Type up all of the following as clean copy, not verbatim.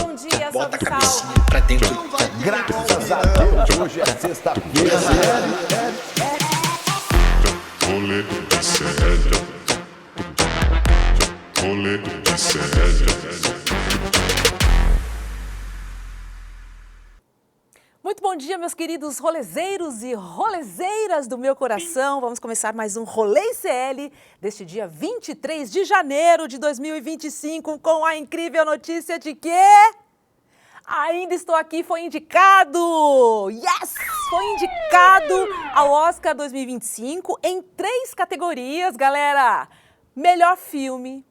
Bom dia, Bota a Salve cabecinha Sal. pra dentro. Graças a Deus, hoje é sexta-feira. Rolê de sério. Rolê de sério. Muito bom dia, meus queridos rolezeiros e rolezeiras do meu coração. Vamos começar mais um Rolê ICL deste dia 23 de janeiro de 2025 com a incrível notícia de que Ainda Estou Aqui foi indicado! Yes! Foi indicado ao Oscar 2025 em 3 categorias, galera. Melhor filme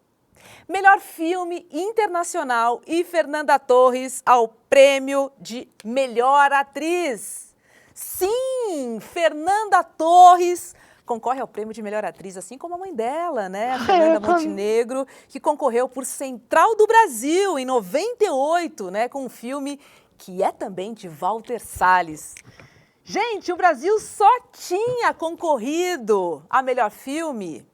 internacional e Fernanda Torres ao prêmio de melhor atriz. Sim, Fernanda Torres concorre ao prêmio de melhor atriz, assim como a mãe dela, né? A Fernanda Montenegro, que concorreu por Central do Brasil em 98, né? Com um filme que é também de Walter Salles. Gente, o Brasil só tinha concorrido a melhor filme.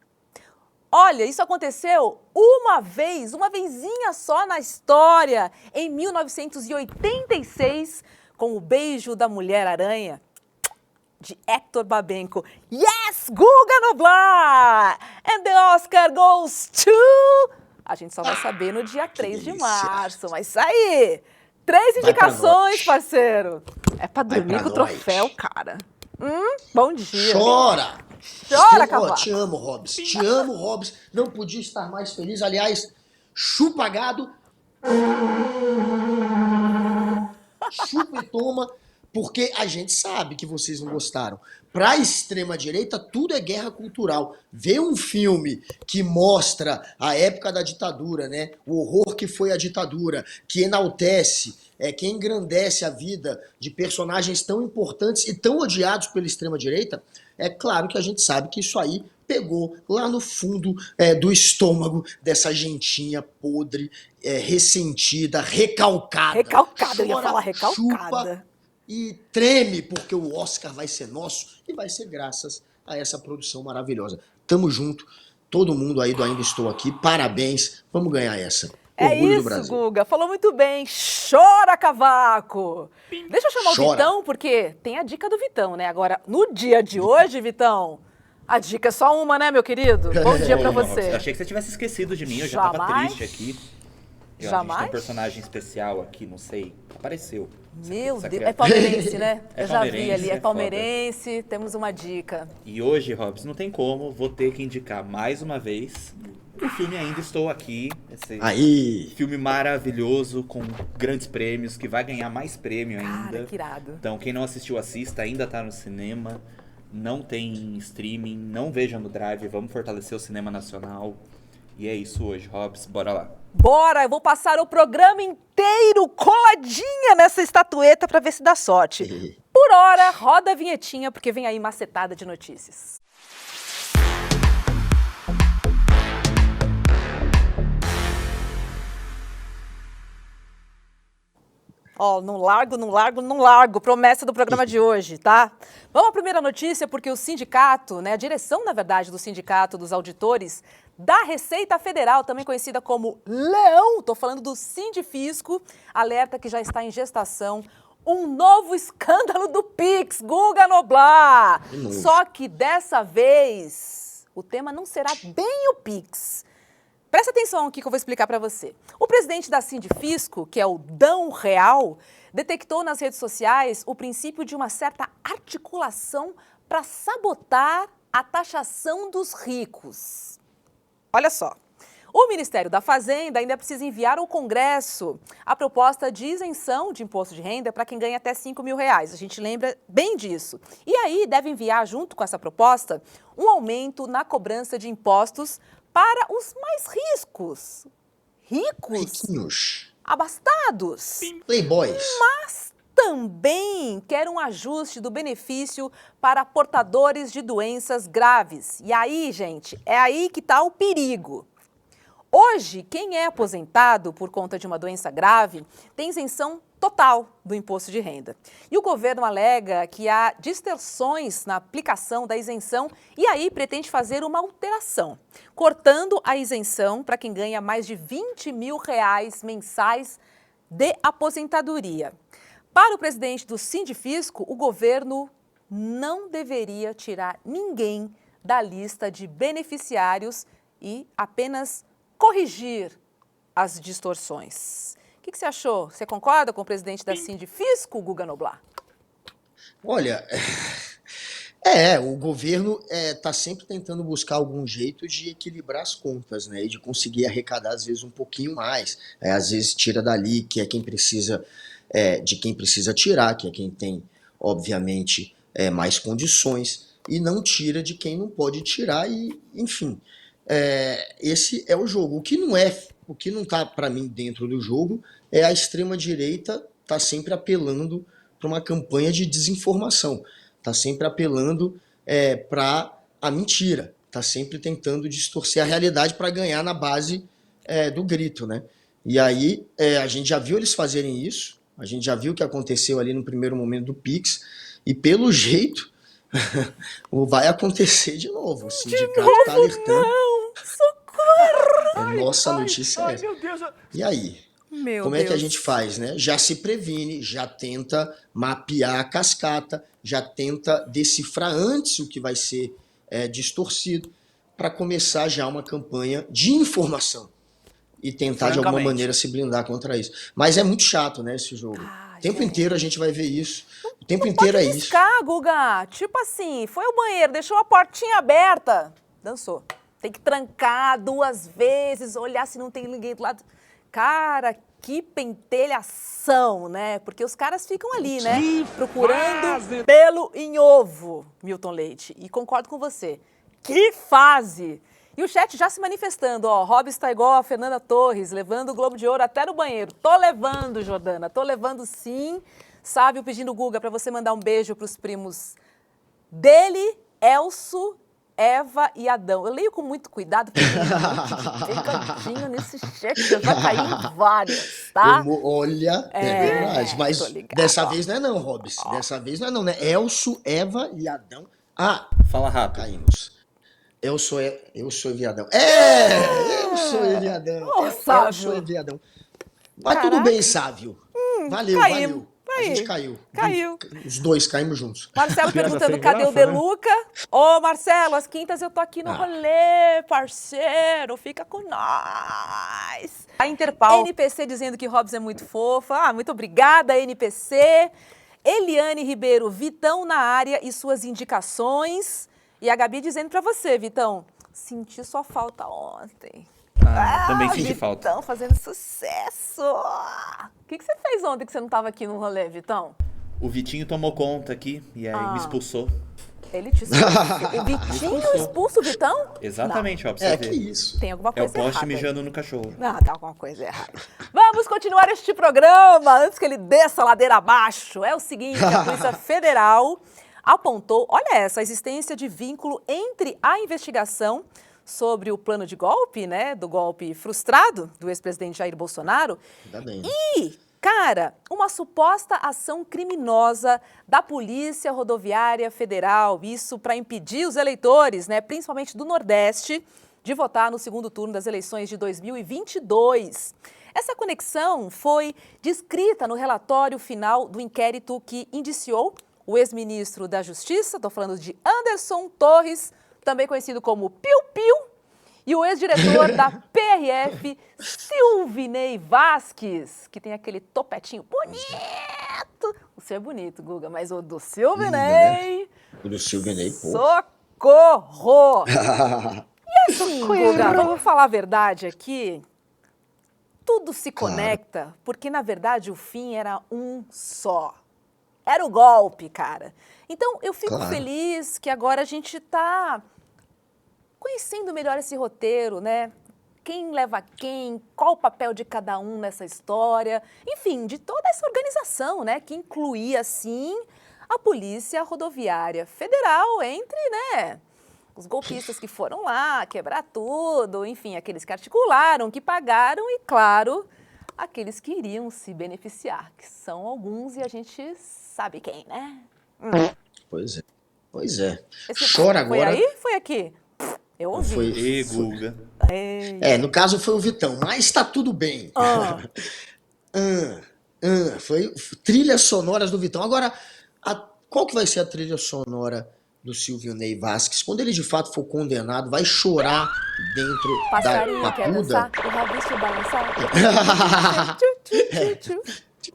Olha, isso aconteceu uma vezinha só na história, em 1986, com O Beijo da Mulher-Aranha, de Hector Babenco. Yes, Guga Noblar! And the Oscar goes to... A gente só vai saber no dia 3 de março, mas isso aí! 3 indicações, parceiro! É pra dormir com o troféu, cara. Bom dia. Chora! Chora, Cavaco. Te amo, Hobbs. Te amo, Hobbs. Não podia estar mais feliz. Aliás, chupa gado. Chupa e toma, porque a gente sabe que vocês não gostaram. Pra extrema-direita, tudo é guerra cultural. Ver um filme que mostra a época da ditadura, né? O horror que foi a ditadura, que enaltece, que engrandece a vida de personagens tão importantes e tão odiados pela extrema-direita, é claro que a gente sabe que isso aí pegou lá no fundo do estômago dessa gentinha podre, ressentida, recalcada. Recalcada, eu ia Chora, falar recalcada. chupa e treme porque o Oscar vai ser nosso e vai ser graças a essa produção maravilhosa. Tamo junto, todo mundo aí do Ainda Estou Aqui, parabéns, vamos ganhar essa. É Orgulho do isso, Brasil. Guga. Falou muito bem. Chora, Cavaco! Deixa eu chamar o Chora. Vitão, porque tem a dica do Vitão, né? Agora, no dia de hoje, Vitão, a dica é só uma, né, meu querido? Bom dia pra você. Eu achei que você tivesse esquecido de mim, eu já tava Jamais. triste aqui. A gente Jamais? tem um personagem especial aqui, não sei, apareceu. Meu Essa Deus, criatura. é palmeirense, né? É Eu já vi palmeirense, ali, é é palmeirense, temos uma dica. E hoje, Hobbs, não tem como, vou ter que indicar mais uma vez o filme Ainda Estou Aqui. Esse Aí, filme maravilhoso, com grandes prêmios, que vai ganhar mais prêmio ainda. Cara, que irado. Então, quem não assistiu, assista, ainda tá no cinema, não tem streaming, não veja no Drive, vamos fortalecer o cinema nacional. E é isso hoje, Hobbs, bora lá. Bora, eu vou passar o programa inteiro coladinha nessa estatueta pra ver se dá sorte. Por hora, roda a vinhetinha, porque vem aí macetada de notícias. Ó, não largo, promessa do programa de hoje, tá? Vamos à primeira notícia, porque o sindicato, né, a direção, na verdade, do Sindicato dos Auditores da Receita Federal, também conhecida como Leão, tô falando do Sindifisco, alerta que já está em gestação um novo escândalo do Pix, Guga Noblar. Só que dessa vez, o tema não será bem o Pix. Presta atenção aqui que eu vou explicar para você. O presidente da Sindifisco, que é o Dão Real, detectou nas redes sociais o princípio de uma certa articulação para sabotar a taxação dos ricos. Olha só. O Ministério da Fazenda ainda precisa enviar ao Congresso a proposta de isenção de imposto de renda para quem ganha até R$5.000. A gente lembra bem disso. E aí deve enviar, junto com essa proposta, um aumento na cobrança de impostos para os mais ricos. riquinhos, Abastados. playboys. Mas também quer um ajuste do benefício para portadores de doenças graves. E aí, gente, é aí que está o perigo. Hoje, quem é aposentado por conta de uma doença grave tem isenção total do imposto de renda. E o governo alega que há distorções na aplicação da isenção e aí pretende fazer uma alteração, cortando a isenção para quem ganha mais de R$20.000 mensais de aposentadoria. Para o presidente do Sindifisco, o governo não deveria tirar ninguém da lista de beneficiários e apenas corrigir as distorções. O que você achou? Você concorda com o presidente da Sindifisco, Guga Noblar? Olha, o governo está sempre tentando buscar algum jeito de equilibrar as contas, né? E de conseguir arrecadar, às vezes, um pouquinho mais. Às vezes tira dali, que é quem precisa, de quem precisa tirar, que é quem tem, obviamente, mais condições, e não tira de quem não pode tirar, e, enfim. Esse é o jogo. O que não está, para mim, dentro do jogo é a extrema-direita tá sempre apelando para uma campanha de desinformação. Está sempre apelando para a mentira, está sempre tentando distorcer a realidade para ganhar na base do grito, né? E aí a gente já viu eles fazerem isso, a gente já viu o que aconteceu ali no primeiro momento do Pix, e pelo jeito vai acontecer de novo. O sindicato está alertando. Não! Socorro! Nossa notícia é essa. Meu Deus. E aí? Meu Como Deus. é que a gente faz, né? Já se previne, já tenta mapear a cascata, já tenta decifrar antes o que vai ser distorcido, para começar já uma campanha de informação e tentar de alguma Francamente. maneira se blindar contra isso. Mas é muito chato, né, esse jogo. O tempo inteiro a gente vai ver isso. O tempo inteiro é isso. Piscar, Guga. Tipo assim, foi ao banheiro, deixou a portinha aberta, dançou. Tem que trancar 2 vezes, olhar se não tem ninguém do lado. Cara, que pentelhação, né? Porque os caras ficam ali, né? Procurando pelo em ovo, Milton Leite. E concordo com você. Que fase! E o chat já se manifestando, ó. Hobbs tá igual a Fernanda Torres, levando o Globo de Ouro até no banheiro. Tô levando, Jordana, tô levando sim. Sávio pedindo, Guga, para você mandar um beijo pros primos dele, Elso, Eva e Adão. Eu leio com muito cuidado, porque tem um monte de pegadinha nesse chat, já vai cair em várias, tá? Olha, é verdade. Mas tô ligado, dessa ó. vez não é não, Hobbs. Dessa vez não é não, né? Elso, Eva e Adão. Ah, Fala rápido. caímos. Eu sou viadão. Eu sou viadão. Ô, Eu Sávio. sou viadão. Mas Caraca. tudo bem, Sávio. Valeu, caímos. valeu. A gente caiu. Caiu. Os dois caímos juntos. Marcelo perguntando, sem cadê o graça, né? Deluca? Ô, Marcelo, às quintas eu tô aqui no rolê, parceiro. Fica com nós. A Interpal. NPC dizendo que Hobbs é muito fofa. Ah, muito obrigada, NPC. Eliane Ribeiro, Vitão na área e suas indicações. E a Gabi dizendo pra você, Vitão, senti sua falta ontem. Também senti falta. Vitão fazendo sucesso. O que você fez ontem que você não tava aqui no rolê, Vitão? O Vitinho tomou conta aqui e aí me expulsou. Ele te expulsou. O Vitinho expulsa o Vitão? Exatamente, ó, pra você É, ver. que isso. Tem alguma É o coisa errada. poste aí. mijando no cachorro. Não, tá alguma coisa errada. Vamos continuar este programa antes que ele desça a ladeira abaixo. É o seguinte, a Polícia Federal apontou, olha essa, a existência de vínculo entre a investigação sobre o plano de golpe, né, do golpe frustrado do ex-presidente Jair Bolsonaro Ainda bem. e, cara, uma suposta ação criminosa da Polícia Rodoviária Federal, isso para impedir os eleitores, né, principalmente do Nordeste, de votar no segundo turno das eleições de 2022. Essa conexão foi descrita no relatório final do inquérito que indiciou o ex-ministro da Justiça, estou falando de Anderson Torres, também conhecido como Piu Piu, e o ex-diretor da PRF, Silvinei Vasquez, que tem aquele topetinho bonito. O seu é bonito, Guga, mas o do Silvinei... O do Silvinei, pô. Socorro! E assim, Guga, vamos falar a verdade aqui? Tudo se conecta, porque na verdade o fim era um só. Era o golpe, cara. Então, eu fico feliz que agora a gente está conhecendo melhor esse roteiro, né? Quem leva quem, qual o papel de cada um nessa história. Enfim, de toda essa organização, né? Que incluía, sim, a Polícia Rodoviária Federal entre, né? Os golpistas que foram lá quebrar tudo, enfim, aqueles que articularam, que pagaram e, claro, aqueles que iriam se beneficiar, que são alguns e a gente sabe quem, né? Pois é. Pois é. Esse Chora foi agora. aí? Foi aqui? Eu ouvi. Foi. E Guga. Ei. No caso foi o Vitão, mas tá tudo bem. Ah. Foi trilhas sonoras do Vitão. Agora, qual que vai ser a trilha sonora do Silvio Ney Vasquez? Quando ele de fato for condenado, vai chorar dentro da Passarinho quer papuda? dançar, o rabicho balançar. Tchu, tchu, tchu, tchu.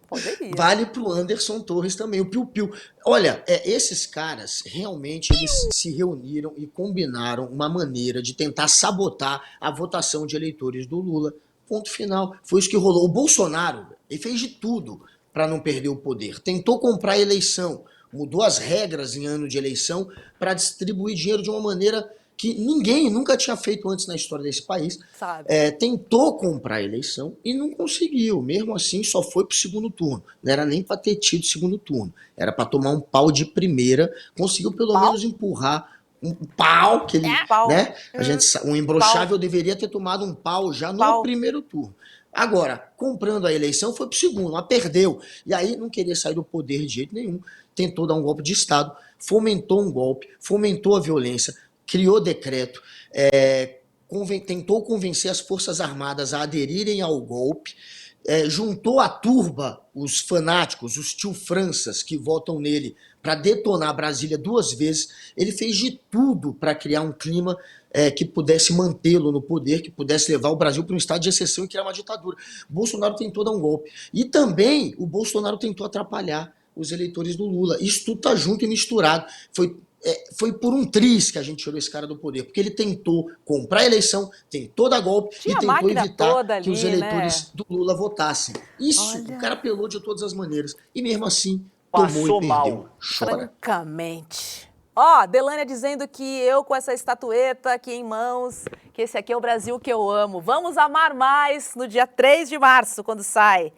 Poderia. Vale pro Anderson Torres também, o Piu Piu. Olha, esses caras realmente eles se reuniram e combinaram uma maneira de tentar sabotar a votação de eleitores do Lula. Ponto final. Foi isso que rolou. O Bolsonaro, ele fez de tudo para não perder o poder. Tentou comprar a eleição, mudou as regras em ano de eleição para distribuir dinheiro de uma maneira que ninguém nunca tinha feito antes na história desse país. Sabe? Tentou comprar a eleição e não conseguiu. Mesmo assim, só foi pro segundo turno. Não era nem para ter tido segundo turno. Era para tomar um pau de primeira. Conseguiu pelo menos empurrar um pau que ele, Pau. né? Um imbrochável deveria ter tomado um pau já no primeiro turno. Agora, comprando a eleição, foi pro segundo, mas perdeu. E aí não queria sair do poder de jeito nenhum. Tentou dar um golpe de Estado, fomentou um golpe, fomentou a violência, criou decreto, tentou convencer as Forças Armadas a aderirem ao golpe, juntou à turba os fanáticos, os tio Franças que votam nele para detonar Brasília 2 vezes. Ele fez de tudo para criar um clima que pudesse mantê-lo no poder, que pudesse levar o Brasil para um estado de exceção e criar uma ditadura. Bolsonaro tentou dar um golpe. E também o Bolsonaro tentou atrapalhar os eleitores do Lula. Isso tudo tá junto e misturado. Foi por um triz que a gente tirou esse cara do poder, porque ele tentou comprar a eleição, tentou dar golpe e tentou evitar que os eleitores do Lula votassem. Isso, o cara apelou de todas as maneiras. E mesmo assim, tomou e perdeu. Chora. Francamente. Ó, Delânia dizendo que eu com essa estatueta aqui em mãos, que esse aqui é o Brasil que eu amo. Vamos amar mais no dia 3 de março, quando sai.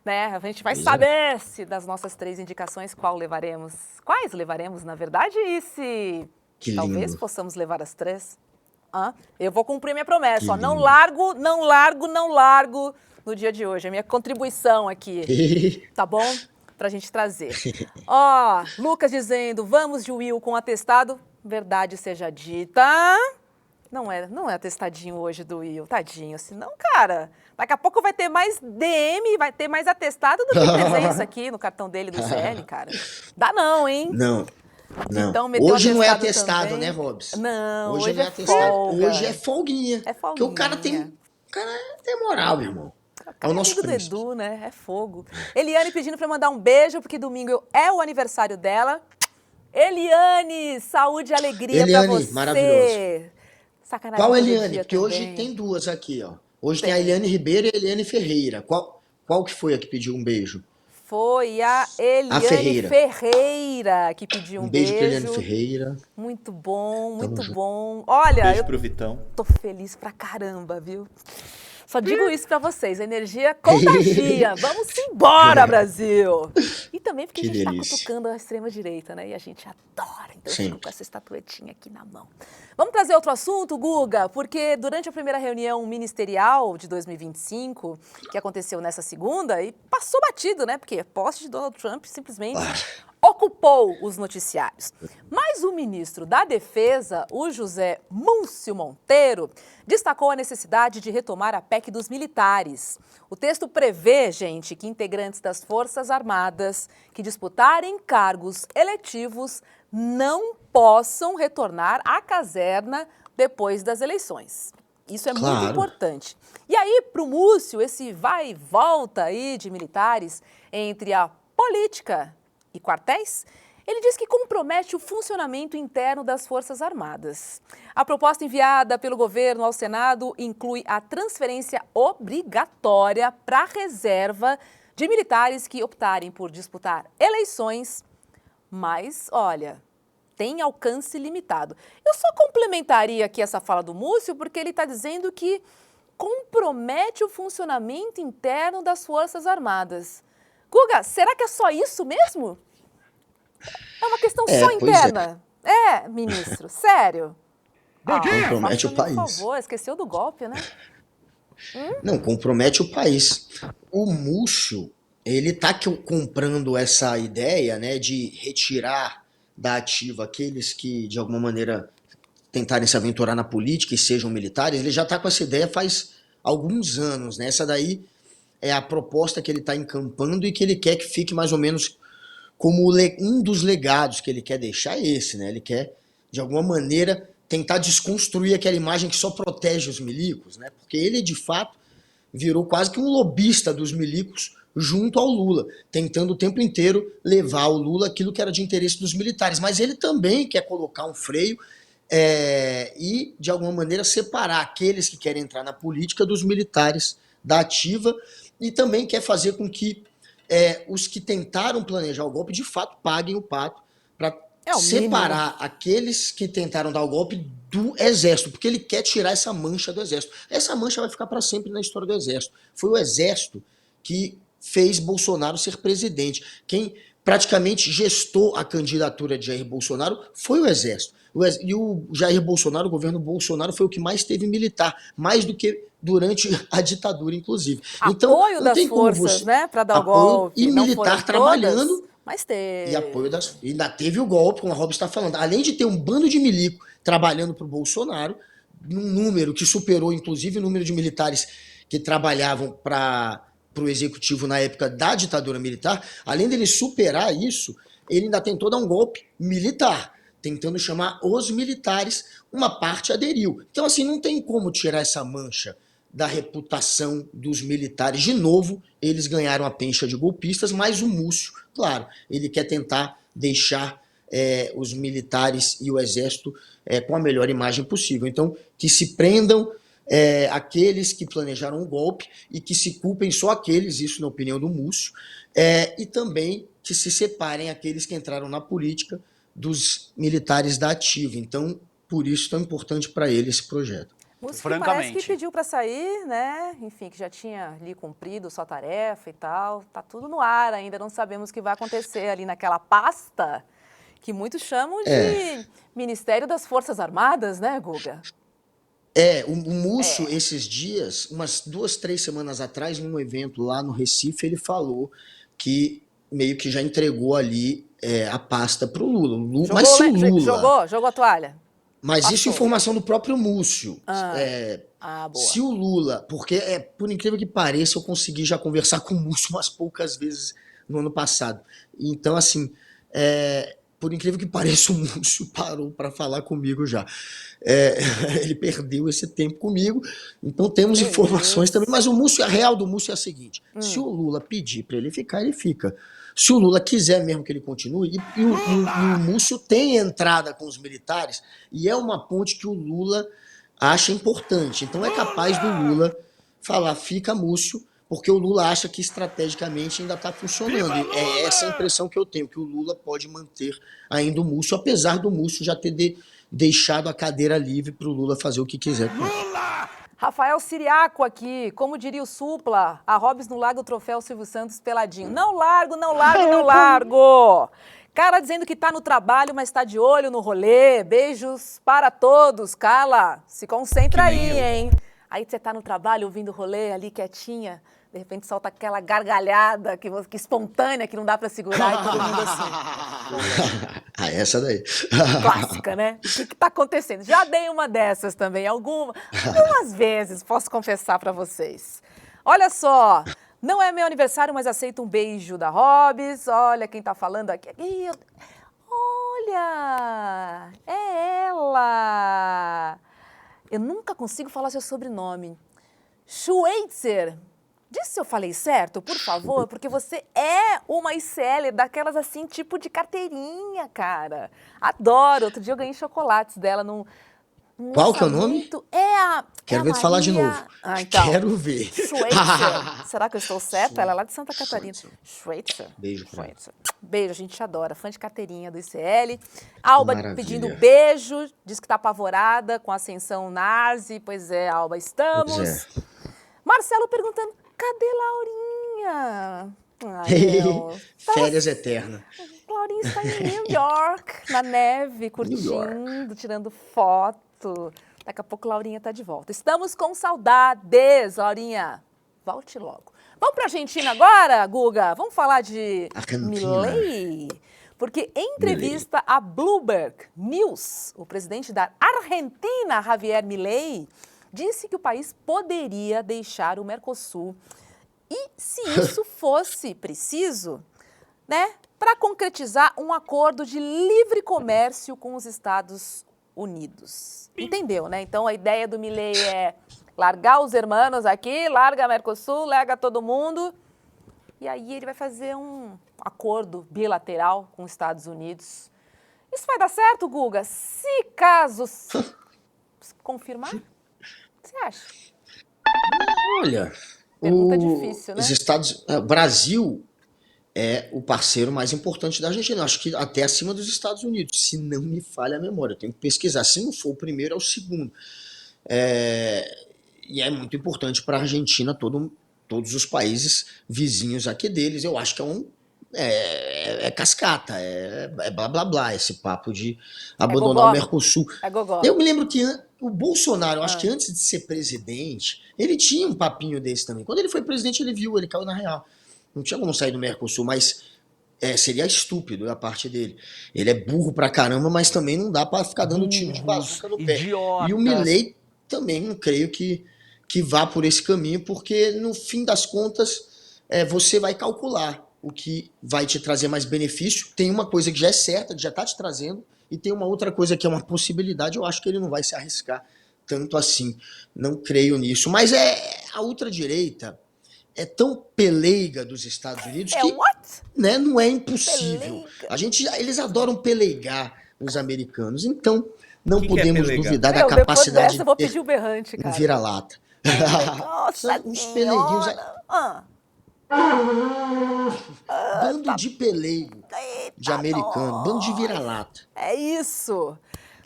Né? A gente vai saber se das nossas 3 indicações, quais levaremos, na verdade, e se talvez possamos levar as 3. Eu vou cumprir minha promessa, ó, não largo no dia de hoje, é a minha contribuição aqui, tá bom? Pra gente trazer. Ó, Lucas dizendo, vamos de Will com atestado, verdade seja dita. Não é atestadinho hoje do Will, tadinho, senão, cara, daqui a pouco vai ter mais DM, vai ter mais atestado do que presença aqui no cartão dele do CL, cara. Dá não, hein? Não. Então, hoje não é atestado, também, né, Robson? Não, hoje não é atestado. Folga. Hoje é folguinha. Porque o cara tem moral, meu irmão. É o nosso do Edu, né? É fogo. Eliane pedindo pra mandar um beijo, porque domingo é o aniversário dela. Eliane, saúde e alegria pra você. Maravilhoso. Sacanagem. Qual Eliane? Porque hoje tem 2 aqui, ó. Hoje tem a Eliane Ribeiro e a Eliane Ferreira. Qual que foi a que pediu um beijo? Foi a Eliane Ferreira que pediu um beijo. Um beijo pra Eliane Ferreira. Muito bom, muito bom. Olha, beijo pro Vitão. Tô feliz pra caramba, viu? Só digo isso pra vocês, a energia contagia. Vamos embora, Brasil! E também porque a gente tá cutucando a extrema-direita, né? E a gente adora, então eu fico com essa estatuetinha aqui na mão. Vamos trazer outro assunto, Guga? Porque durante a primeira reunião ministerial de 2025, que aconteceu nessa segunda, e passou batido, né? Porque a posse de Donald Trump simplesmente ocupou os noticiários. Mas o ministro da Defesa, o José Múcio Monteiro, destacou a necessidade de retomar a PEC dos militares. O texto prevê, gente, que integrantes das Forças Armadas que disputarem cargos eletivos não possam retornar à caserna depois das eleições. Isso é muito importante. E aí, para o Múcio, esse vai e volta aí de militares entre a política e quartéis, ele diz que compromete o funcionamento interno das Forças Armadas. A proposta enviada pelo governo ao Senado inclui a transferência obrigatória para a reserva de militares que optarem por disputar eleições, mas, olha, tem alcance limitado. Eu só complementaria aqui essa fala do Múcio, porque ele está dizendo que compromete o funcionamento interno das Forças Armadas. Guga, será que é só isso mesmo? É uma questão só interna? Ministro, sério? Compromete o país. Por favor, esqueceu do golpe, né? Não, compromete o país. O Múcio, ele tá comprando essa ideia, né, de retirar da ativa aqueles que, de alguma maneira, tentarem se aventurar na política e sejam militares. Ele já tá com essa ideia faz alguns anos, né? Essa daí é a proposta que ele está encampando e que ele quer que fique mais ou menos como um dos legados que ele quer deixar é esse, né? Ele quer, de alguma maneira, tentar desconstruir aquela imagem que só protege os milicos, né? Porque ele, de fato, virou quase que um lobista dos milicos junto ao Lula, tentando o tempo inteiro levar ao Lula aquilo que era de interesse dos militares. Mas ele também quer colocar um freio e, de alguma maneira, separar aqueles que querem entrar na política dos militares da ativa e também quer fazer com que os que tentaram planejar o golpe, de fato, paguem o pato para separar aqueles que tentaram dar o golpe do Exército, porque ele quer tirar essa mancha do Exército. Essa mancha vai ficar para sempre na história do Exército. Foi o Exército que fez Bolsonaro ser presidente. Quem praticamente gestou a candidatura de Jair Bolsonaro foi o Exército. E o Jair Bolsonaro, o governo Bolsonaro, foi o que mais teve militar, mais do que durante a ditadura, inclusive. Então, apoio das forças, né, para dar o golpe. E militar trabalhando. Todas, mas teve. E apoio das. E ainda teve o golpe, como a Rob está falando. Além de ter um bando de milico trabalhando para o Bolsonaro, num número que superou, inclusive, o número de militares que trabalhavam para o executivo na época da ditadura militar. Além dele superar isso, ele ainda tentou dar um golpe militar, tentando chamar os militares, uma parte aderiu. Então, assim, não tem como tirar essa mancha da reputação dos militares. De novo, eles ganharam a pencha de golpistas, mas o Múcio, claro, ele quer tentar deixar os militares e o Exército com a melhor imagem possível. Então, que se prendam aqueles que planejaram o golpe e que se culpem só aqueles, isso na opinião do Múcio, e também que se separem aqueles que entraram na política dos militares da ativa. Então, por isso, tão importante para ele esse projeto. Múcio que parece que pediu para sair, né? Enfim, que já tinha ali cumprido sua tarefa e tal. Tá tudo no ar ainda, não sabemos o que vai acontecer ali naquela pasta que muitos chamam de Ministério das Forças Armadas, né, Guga? O Múcio, esses dias, umas 2, 3 semanas atrás, num evento lá no Recife, ele falou que meio que já entregou ali a pasta pro Lula. Mas se o Lula... Jogou a toalha? Mas passou. Isso é informação do próprio Múcio. Boa. Se o Lula... Porque, por incrível que pareça, eu consegui já conversar com o Múcio umas poucas vezes no ano passado. Então, assim, por incrível que pareça, o Múcio parou para falar comigo já. Ele perdeu esse tempo comigo. Então, temos informações também. Mas a real do Múcio é a seguinte. Se o Lula pedir para ele ficar, ele fica. Se o Lula quiser mesmo que ele continue, e o Múcio tem entrada com os militares, e é uma ponte que o Lula acha importante. Então é capaz do Lula falar, fica Múcio, porque o Lula acha que estrategicamente ainda está funcionando. É essa a impressão que eu tenho, que o Lula pode manter ainda o Múcio, apesar do Múcio já ter deixado a cadeira livre para o Lula fazer o que quiser com ele. Rafael Siriaco aqui, como diria o Supla, a Hobbs no Lago Troféu Silvio Santos peladinho. Não largo, não largo, não largo. Cara dizendo que tá no trabalho, mas tá de olho no rolê. Beijos para todos. Carla, se concentra aí, hein? Aí você tá no trabalho ouvindo o rolê ali quietinha, de repente solta aquela gargalhada que espontânea, que não dá pra segurar e todo mundo assim. Essa daí. Clássica, né? O que tá acontecendo? Já dei uma dessas também, algumas vezes, posso confessar pra vocês. Olha só, não é meu aniversário, mas aceito um beijo da Hobbs. Olha quem tá falando aqui. Olha, é ela. Eu nunca consigo falar seu sobrenome. Schweitzer. Diz se eu falei certo, por favor, porque você é uma ICL daquelas assim, tipo de carteirinha, cara. Adoro. Outro dia eu ganhei chocolates dela num Qual que é o nome? Quero ver tu falar de novo. Então, Quero ver. Schweitzer. Será que eu estou certa? Ela é lá de Santa Catarina. Schweitzer. Beijo pra ela. Beijo, a gente adora. Fã de carteirinha do ICL. Alba Maravilha. pedindo beijo. Diz que tá apavorada com a ascensão Narzi. Pois é, Alba, estamos. Pois é. Marcelo perguntando, cadê Laurinha? Férias eterna. Laurinha está em New York, na neve, curtindo, tirando foto. Daqui a pouco Laurinha está de volta. Estamos com saudades, Laurinha. Volte logo. Vamos para a Argentina agora, Guga? Vamos falar de Milei? Porque em entrevista a Bloomberg News, o presidente da Argentina, Javier Milei, disse que o país poderia deixar o Mercosul E se isso fosse preciso, né, para concretizar um acordo de livre comércio com os Estados Unidos. Entendeu, né? Então a ideia do Milei é largar os hermanos aqui, larga a Mercosul, larga todo mundo. E aí ele vai fazer um acordo bilateral com os Estados Unidos. Isso vai dar certo, Guga? Se caso confirmar, o que você acha? Olha, Pergunta difícil, né? o Brasil é o parceiro mais importante da Argentina. Acho que até acima dos Estados Unidos, se não me falha a memória. Eu tenho que pesquisar. Se não for o primeiro, é o segundo. E é muito importante para a Argentina, todos os países vizinhos aqui deles. Eu acho que é cascata, é blá blá blá, esse papo de abandonar o Mercosul. É gogó. Eu me lembro que o Bolsonaro, acho que antes de ser presidente, ele tinha um papinho desse também. Quando ele foi presidente, ele caiu na real. Não tinha como sair do Mercosul, mas seria estúpido da parte dele. Ele é burro pra caramba, mas também não dá pra ficar dando tiro de bazuca no pé. Idiotas. E o Milei também não creio que vá por esse caminho, porque no fim das contas você vai calcular o que vai te trazer mais benefício. Tem uma coisa que já é certa, que já está te trazendo, e tem uma outra coisa que é uma possibilidade. Eu acho que ele não vai se arriscar tanto assim. Não creio nisso. Mas a ultradireita é tão peleiga dos Estados Unidos que né, não é impossível. Eles adoram peleigar os americanos. Então, não podemos duvidar da capacidade dessa, eu vou pedir o berrante, cara. Vira-lata. Nossa, uns peleiguinhos. Bando de peleigo de americano, bando de vira-lata. É isso.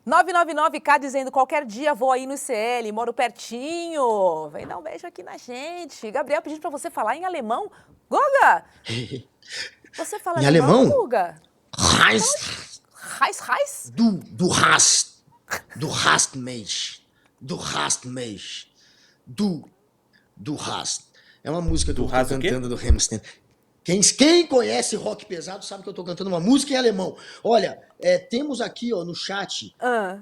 999K dizendo, qualquer dia vou aí no ICL, moro pertinho. Vem dar um beijo aqui na gente. Gabriel pedindo pra você falar em alemão. Guga! Você fala em alemão? Guga? Reis. Reis? Du hast mich. Du hast mich. Du hast. É uma música que eu tô cantando do Rammstein. Quem conhece rock pesado sabe que eu tô cantando uma música em alemão. Olha, temos aqui no chat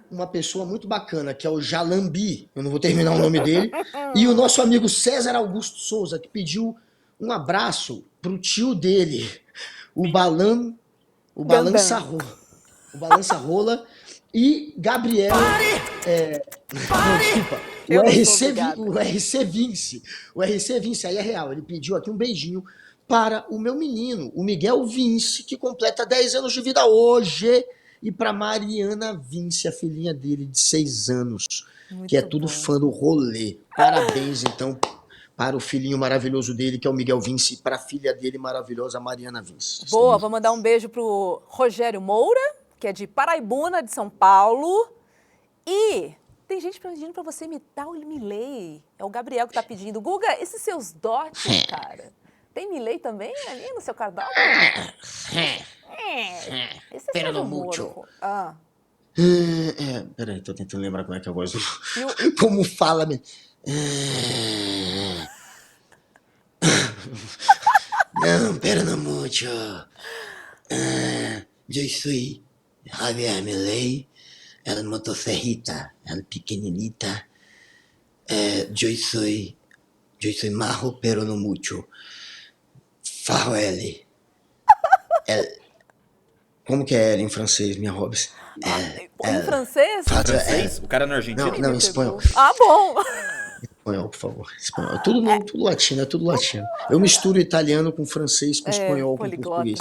uma pessoa muito bacana, que é o Jalambi, eu não vou terminar o nome dele, e o nosso amigo César Augusto Souza, que pediu um abraço pro tio dele, o Balança-Rola, e Gabriel... o RC Vince. O RC Vince aí é real. Ele pediu aqui um beijinho para o meu menino, o Miguel Vince, que completa 10 anos de vida hoje, e para Mariana Vince, a filhinha dele de 6 anos, muito que é tudo fã do rolê. Parabéns, então, para o filhinho maravilhoso dele, que é o Miguel Vince, e para a filha dele maravilhosa, Mariana Vince. Boa, vou mandar um beijo pro Rogério Moura, que é de Paraibuna, de São Paulo. E tem gente pedindo pra você imitar o Milei. É o Gabriel que tá pedindo. Guga, esses seus dotes, cara. Tem Milei também ali no seu cardápio? Esse é seu humor. Peraí, tô tentando lembrar como é que é a voz do... Como fala... Não, pera no mucho. Eu sou Javier Milei, el motosserrita, el pequeñita. Eu sou majo, pero no mucho. Farrell. Como que é em francês, minha Hobbs? Em francês? Francês? O cara não é argentino? Não, em espanhol. Ah, bom. Espanhol, por favor. Espanhol. Tudo latino, é tudo latino. Eu misturo italiano com francês, com espanhol, com português.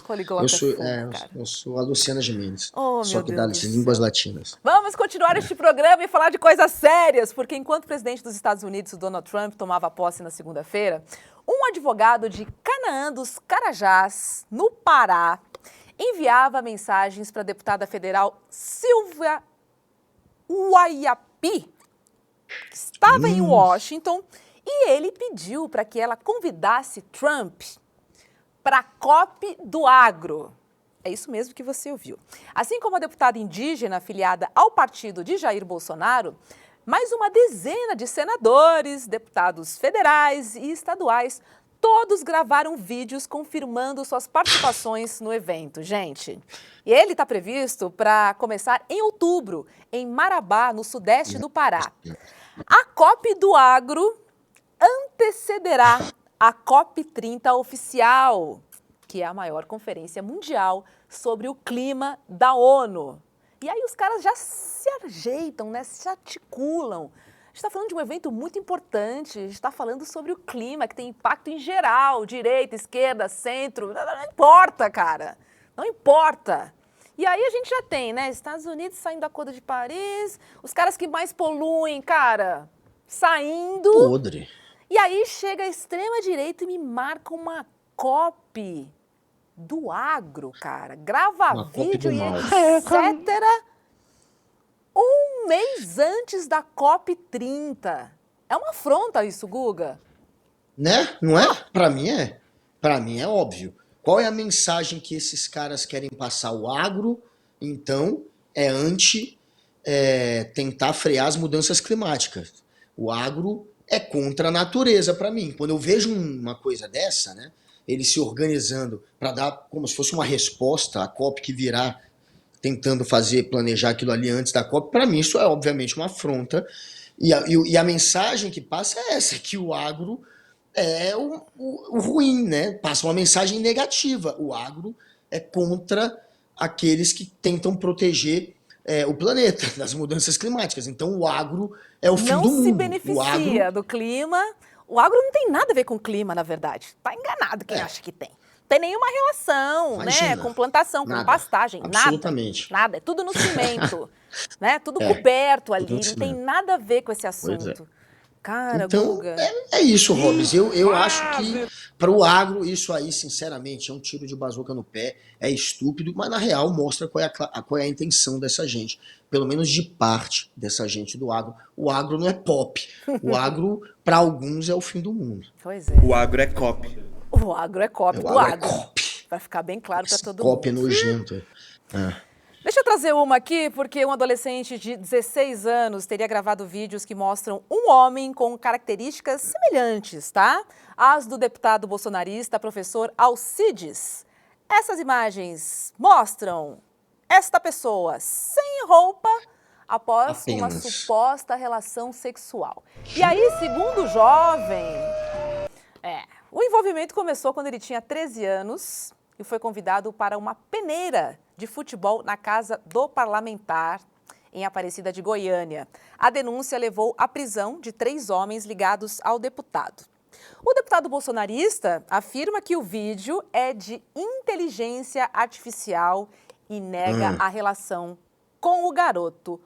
Eu sou a Luciana Gimenez. Só que das línguas latinas. Vamos continuar este programa e falar de coisas sérias, porque enquanto o presidente dos Estados Unidos, o Donald Trump, tomava posse na segunda-feira, um advogado de Canaã dos Carajás, no Pará, enviava mensagens para a deputada federal Silvia Uaiapi, que estava em Washington, e ele pediu para que ela convidasse Trump para a COP do Agro. É isso mesmo que você ouviu. Assim como a deputada indígena afiliada ao partido de Jair Bolsonaro, mais uma dezena de senadores, deputados federais e estaduais, todos gravaram vídeos confirmando suas participações no evento, gente. E ele está previsto para começar em outubro, em Marabá, no sudeste do Pará. A COP do Agro antecederá a COP30 oficial, que é a maior conferência mundial sobre o clima da ONU. E aí os caras já se ajeitam, né? Se articulam. A gente está falando de um evento muito importante, a gente está falando sobre o clima, que tem impacto em geral, direita, esquerda, centro, não importa, cara, não importa. E aí a gente já tem, né, Estados Unidos saindo do Acordo de Paris, os caras que mais poluem, cara, saindo. Podre. E aí chega a extrema-direita e me marca uma COP do agro, cara. Grava Uma COP vídeo do e mal. etc. Um mês antes da COP30. É uma afronta isso, Guga. Né? Não é? Pra mim é. Pra mim é óbvio. Qual é a mensagem que esses caras querem passar? O agro, então, é tentar frear as mudanças climáticas. O agro é contra a natureza pra mim. Quando eu vejo uma coisa dessa, né? Eles se organizando para dar como se fosse uma resposta à COP que virá, tentando planejar aquilo ali antes da COP, para mim isso é obviamente uma afronta. E a mensagem que passa é essa, que o agro é o ruim, né? Passa uma mensagem negativa. O agro é contra aqueles que tentam proteger o planeta das mudanças climáticas. Então o agro é o fim do mundo. Não se beneficia do clima. O agro não tem nada a ver com o clima, na verdade. Tá enganado quem acha que tem. Não tem nenhuma relação, Imagina. né? Com plantação, Nada. com pastagem, Absolutamente. nada. É tudo no cimento, né? Tudo coberto ali, tudo no não tem cimento. nada a ver com esse Pois é. assunto. Cara, Então, Guga. é isso, Robes. Eu acho que para o agro, isso aí, sinceramente, é um tiro de bazuca no pé, é estúpido, mas na real mostra qual é a intenção dessa gente. Pelo menos de parte dessa gente do agro. O agro não é pop. O agro, para alguns, é o fim do mundo. Pois é. O agro é COP. O agro é COP do O agro é agro. COP. Vai ficar bem claro para Esse todo COP é mundo. nojento. Deixa eu trazer uma aqui, porque um adolescente de 16 anos teria gravado vídeos que mostram um homem com características semelhantes, tá? Às do deputado bolsonarista, professor Alcides. Essas imagens mostram esta pessoa sem roupa após uma Apenas. suposta relação sexual. E aí, segundo o jovem, o envolvimento começou quando ele tinha 13 anos e foi convidado para uma peneira de futebol na casa do parlamentar, em Aparecida de Goiânia. A denúncia levou à prisão de 3 homens ligados ao deputado. O deputado bolsonarista afirma que o vídeo é de inteligência artificial e nega a relação com o garoto.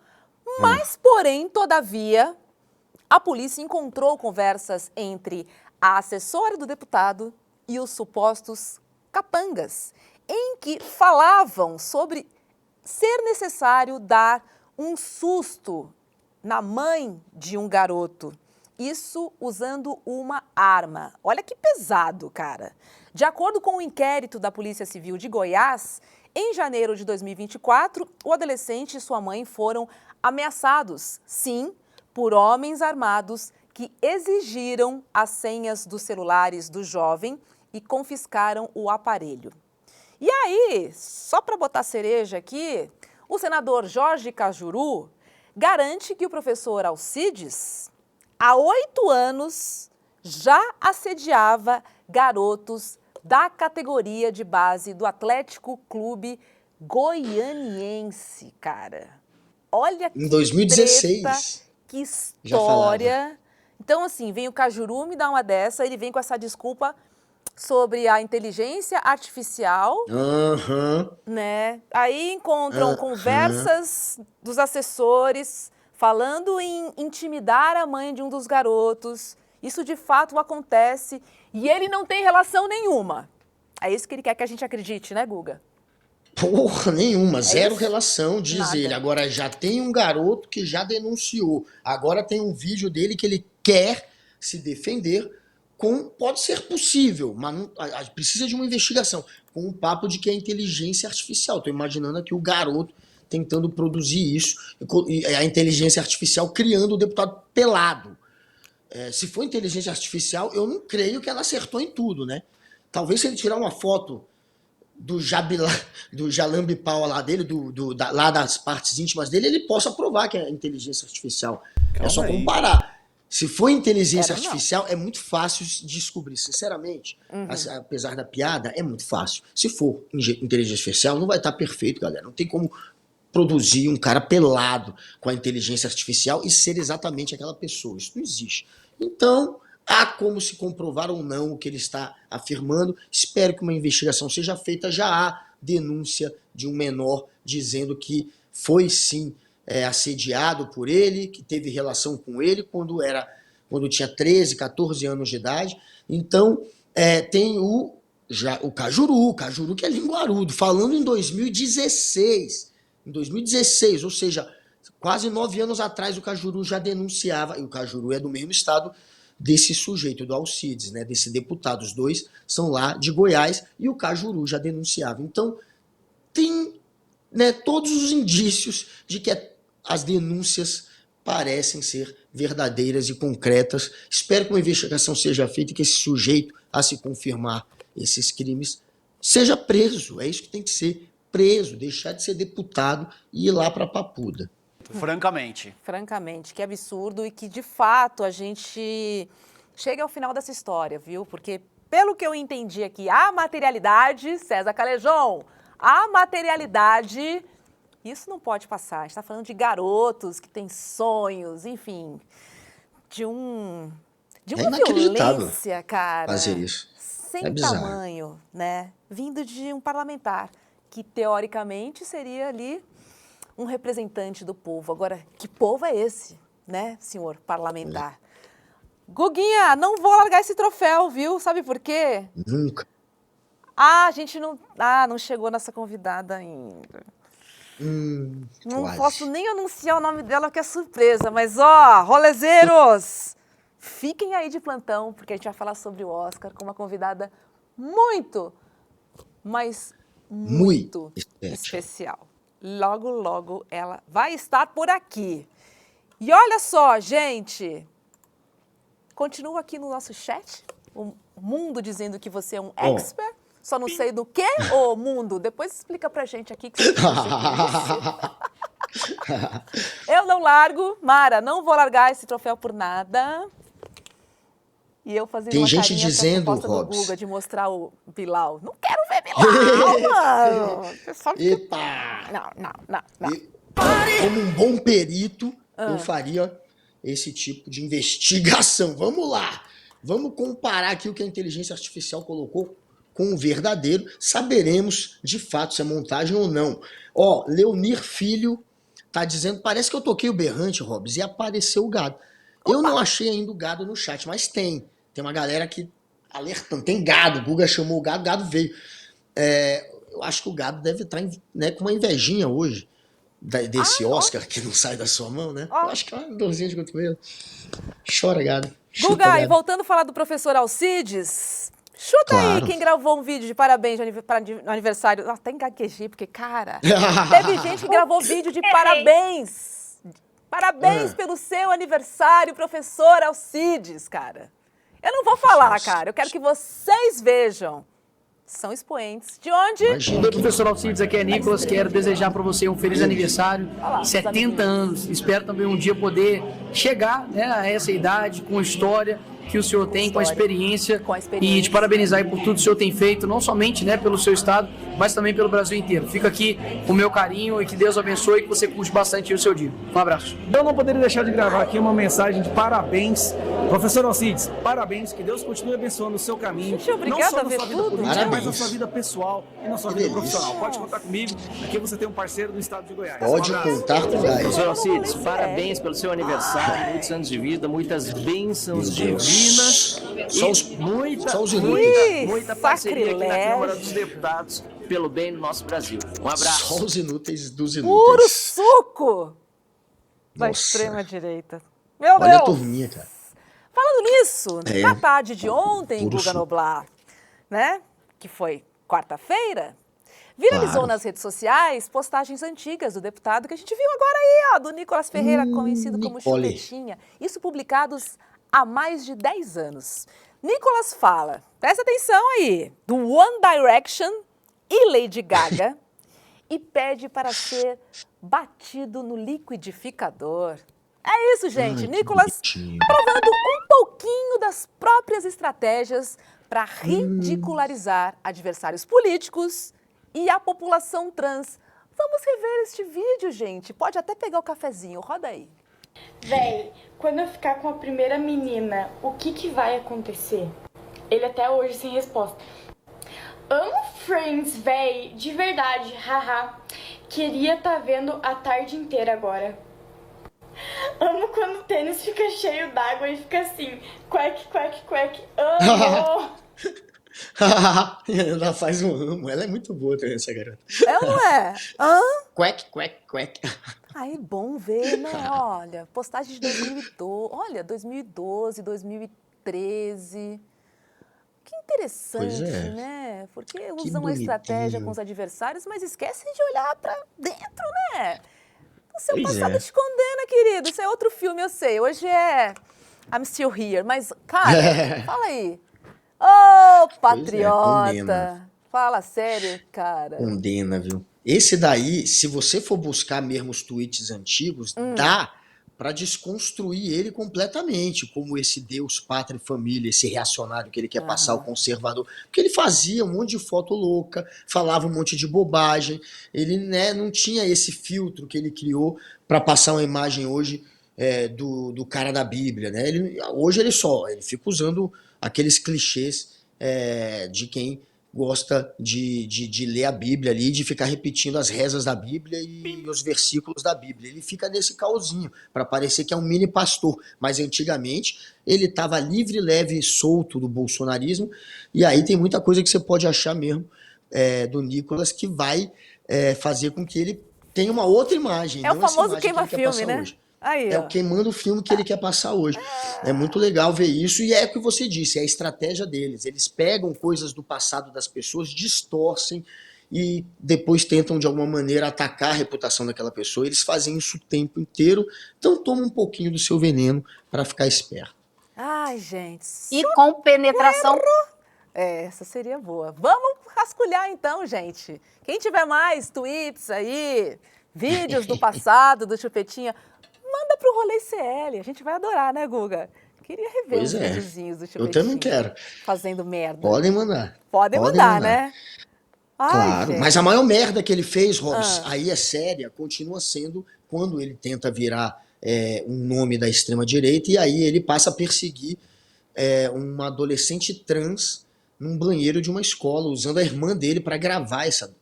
Mas, porém, todavia, a polícia encontrou conversas entre a assessora do deputado e os supostos capangas, em que falavam sobre ser necessário dar um susto na mãe de um garoto. Isso usando uma arma. Olha que pesado, cara. De acordo com o inquérito da Polícia Civil de Goiás, em janeiro de 2024, o adolescente e sua mãe foram ameaçados, sim, por homens armados que exigiram as senhas dos celulares do jovem e confiscaram o aparelho. E aí, só para botar cereja aqui, o senador Jorge Cajuru garante que o professor Alcides, há 8 anos, já assediava garotos da categoria de base do Atlético Clube Goianiense, cara. Olha que Em 2016. treta, que história. Então, assim, vem o Cajuru me dar uma dessa, ele vem com essa desculpa sobre a inteligência artificial, né? Aí encontram conversas dos assessores falando em intimidar a mãe de um dos garotos. Isso de fato acontece e ele não tem relação nenhuma. É isso que ele quer que a gente acredite, né, Guga? Porra nenhuma, zero isso? relação, diz Nada. ele. Agora já tem um garoto que já denunciou. Agora tem um vídeo dele que ele quer se defender pode ser possível, mas precisa de uma investigação, com um papo de que é inteligência artificial. Estou imaginando aqui o garoto tentando produzir isso, e a inteligência artificial criando o deputado pelado. Se for inteligência artificial, eu não creio que ela acertou em tudo, né? Talvez se ele tirar uma foto do Jalambipau lá dele, lá das partes íntimas dele, ele possa provar que é inteligência artificial. Calma É só aí. comparar. Se for inteligência Quero não. artificial, é muito fácil de descobrir. Sinceramente, apesar da piada, é muito fácil. Se for inteligência artificial, não vai estar perfeito, galera. Não tem como produzir um cara pelado com a inteligência artificial e ser exatamente aquela pessoa. Isso não existe. Então, há como se comprovar ou não o que ele está afirmando. Espero que uma investigação seja feita. Já há denúncia de um menor dizendo que foi sim assediado por ele, que teve relação com ele quando tinha 13, 14 anos de idade. Então, tem o Cajuru que é linguarudo, falando em 2016. Em 2016, ou seja, quase 9 anos atrás, o Cajuru já denunciava, e o Cajuru é do mesmo estado desse sujeito, do Alcides, né, desse deputado. Os dois são lá de Goiás, e o Cajuru já denunciava. Então, tem, né, todos os indícios de que as denúncias parecem ser verdadeiras e concretas. Espero que uma investigação seja feita e que esse sujeito, a se confirmar esses crimes, seja preso. É isso que tem que ser, preso, deixar de ser deputado e ir lá para Papuda. Francamente. Francamente, que absurdo e que, de fato, a gente chega ao final dessa história, viu? Porque, pelo que eu entendi aqui, a materialidade, César Calejão, a materialidade, isso não pode passar. A gente está falando de garotos que têm sonhos, enfim, de uma violência, cara, fazer isso. sem tamanho, né? Vindo de um parlamentar, que teoricamente seria ali um representante do povo. Agora, que povo é esse, né, senhor parlamentar? Guguinha, não vou largar esse troféu, viu? Sabe por quê? Nunca. A gente não chegou nessa convidada ainda. Não quase. posso nem anunciar o nome dela, que é surpresa. Mas, ó, rolezeiros, fiquem aí de plantão, porque a gente vai falar sobre o Oscar com uma convidada muito, mas muito especial. Logo, logo ela vai estar por aqui. E olha só, gente, continua aqui no nosso chat, o Mundo dizendo que você é um expert, só não sei do quê, ô Mundo? Depois explica pra gente aqui que você Eu não largo, Mara, não vou largar esse troféu por nada. E eu fazendo Tem uma gente carinha dizendo, proposta do Robs. Guga de mostrar o Bilal. Não quero ver Bilal, mano. Pessoal que... Epa! Não. Como um bom perito, eu faria esse tipo de investigação. Vamos lá. Vamos comparar aqui o que a inteligência artificial colocou com o verdadeiro. Saberemos, de fato, se é montagem ou não. Ó, Leonir Filho tá dizendo, parece que eu toquei o berrante, Robs, e apareceu o gado. Eu não achei ainda o gado no chat, mas tem. Tem uma galera que alertando. Tem gado. O Guga chamou o gado veio. Eu acho que o gado deve estar, né, com uma invejinha hoje desse Oscar que não sai da sua mão, né? Eu acho que é uma dorzinha de cotovelo. Chora, gado. Guga, gado. e voltando a falar do professor Alcides, chuta aí quem gravou um vídeo de parabéns no aniversário. Até engaguejei, porque, cara, teve gente que gravou vídeo de parabéns. Parabéns pelo seu aniversário, professor Alcides, cara. Eu não vou falar, cara. Eu quero que vocês vejam. São expoentes. De onde? Imagina. Oi, professor Alcides, aqui é Nicolas. Quero desejar para você um feliz aniversário. 70 anos. Espero também um dia poder chegar, né, a essa idade, com história que o senhor tem, com a experiência. E te parabenizar aí por tudo que o senhor tem feito, não somente, né, pelo seu estado, mas também pelo Brasil inteiro. Fica aqui o meu carinho e que Deus abençoe e que você curte bastante o seu dia. Um abraço. Eu não poderia deixar de gravar aqui uma mensagem de parabéns. Professor Alcides, parabéns, que Deus continue abençoando o seu caminho. Gente, obrigada não só a na ver sua vida tudo. política, Parabéns. mas na sua vida pessoal e na sua Que vida delícia. profissional. Pode contar comigo, aqui você tem um parceiro do estado de Goiás. Pode Um abraço. contar com o gás. Professor Alcides, parabéns pelo seu aniversário, muitos anos de vida, muitas bênçãos divinas Só os- e muita parceria aqui na sacrilégio. Câmara dos Deputados pelo bem do nosso Brasil. Um abraço. Só os inúteis dos Puro inúteis. suco da Nossa. extrema-direita. Meu Olha a Deus! turminha, cara. Falando nisso, na tarde de ontem, Puro Guga suco. Noblar, né, que foi quarta-feira, viralizou Claro. nas redes sociais postagens antigas do deputado que a gente viu agora aí, ó, do Nicolas Ferreira, conhecido como Nicole. Chupetinha. Isso publicados há mais de 10 anos. Nicolas fala, presta atenção aí, do One Direction e Lady Gaga e pede para ser batido no liquidificador. É isso, gente. Ai, que Nicolas bonitinho. provando um pouquinho das próprias estratégias para ridicularizar adversários políticos e a população trans. Vamos rever este vídeo, gente. Pode até pegar o cafezinho. Roda aí. Véi, quando eu ficar com a primeira menina, o que vai acontecer? Ele até hoje sem resposta. Amo Friends, véi, de verdade, haha. Queria tá vendo a tarde inteira agora. Amo quando o tênis fica cheio d'água e fica assim, quack, quack, quack. Amo! Ela faz um amo. Ela é muito boa também, essa garota. É ou não é? Hã? Quack, quack, quack. Aí, bom ver, né? Olha, postagem de 2012. Olha, 2012, 2013. Que interessante, Pois é. né? Porque Que usam a estratégia bonitinho. com os adversários, mas esquecem de olhar pra dentro, né? O seu Pois passado é. te condena, querido. Isso é outro filme, eu sei. Hoje é I'm Still Here. Mas, cara, fala aí. Ô, patriota. condena. Fala sério, cara. Condena, viu? Esse daí, se você for buscar mesmo os tweets antigos, dá pra desconstruir ele completamente, como esse Deus, pátria e família, esse reacionário que ele quer passar, o conservador. Porque ele fazia um monte de foto louca, falava um monte de bobagem, ele, né, não tinha esse filtro que ele criou pra passar uma imagem hoje do cara da Bíblia, né? Hoje ele fica usando aqueles clichês de quem gosta de ler a Bíblia ali, de ficar repetindo as rezas da Bíblia e os versículos da Bíblia. Ele fica nesse calzinho, para parecer que é um mini pastor. Mas antigamente ele estava livre, leve e solto do bolsonarismo, e aí tem muita coisa que você pode achar mesmo do Nicolas que vai fazer com que ele tenha uma outra imagem. É o não essa famoso imagem que ele quer queima-filme, passar né? hoje. Aí, É ó. o queimando o filme que ele quer passar hoje. É muito legal ver isso, e é o que você disse, é a estratégia deles. Eles pegam coisas do passado das pessoas, distorcem e depois tentam de alguma maneira atacar a reputação daquela pessoa. Eles fazem isso o tempo inteiro, então toma um pouquinho do seu veneno para ficar esperto. Ai, gente. E com penetração. Essa seria boa. Vamos rascunhar então, gente. Quem tiver mais tweets aí, vídeos do passado, do Chupetinha, manda pro Rolê CL. A gente vai adorar, né, Guga? Queria rever Pois os é. videozinhos do Chupetinha. Eu também quero. Fazendo merda. Podem mandar. Podem mandar, né? Ai, Claro, gente. mas a maior merda que ele fez, Robs, aí é séria, continua sendo quando ele tenta virar um nome da extrema-direita, e aí ele passa a perseguir uma adolescente trans num banheiro de uma escola, usando a irmã dele para gravar essa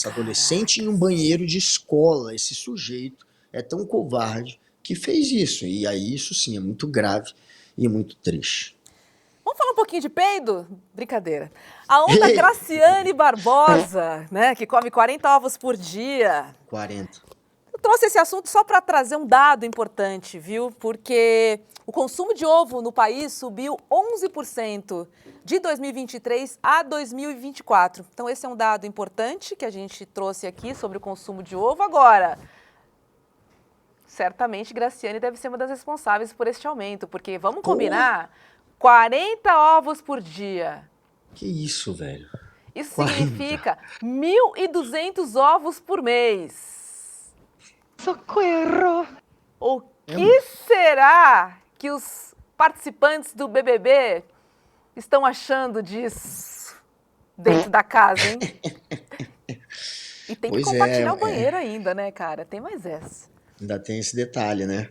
adolescente em um banheiro de escola. Esse sujeito é tão covarde que fez isso, e aí isso sim é muito grave e muito triste. Vamos falar um pouquinho de peido? Brincadeira. A onda Graciane Barbosa, né, que come 40 ovos por dia. 40. Eu trouxe esse assunto só para trazer um dado importante, viu? Porque o consumo de ovo no país subiu 11% de 2023 a 2024. Então esse é um dado importante que a gente trouxe aqui sobre o consumo de ovo. Agora, certamente Graciane deve ser uma das responsáveis por este aumento, porque vamos combinar, 40 ovos por dia. Que isso, velho? Isso 40. significa 1.200 ovos por mês. Socorro! O que será que os participantes do BBB estão achando disso dentro da casa, hein? E tem que Pois compartilhar o banheiro ainda, né, cara? Tem mais essa. Ainda tem esse detalhe, né?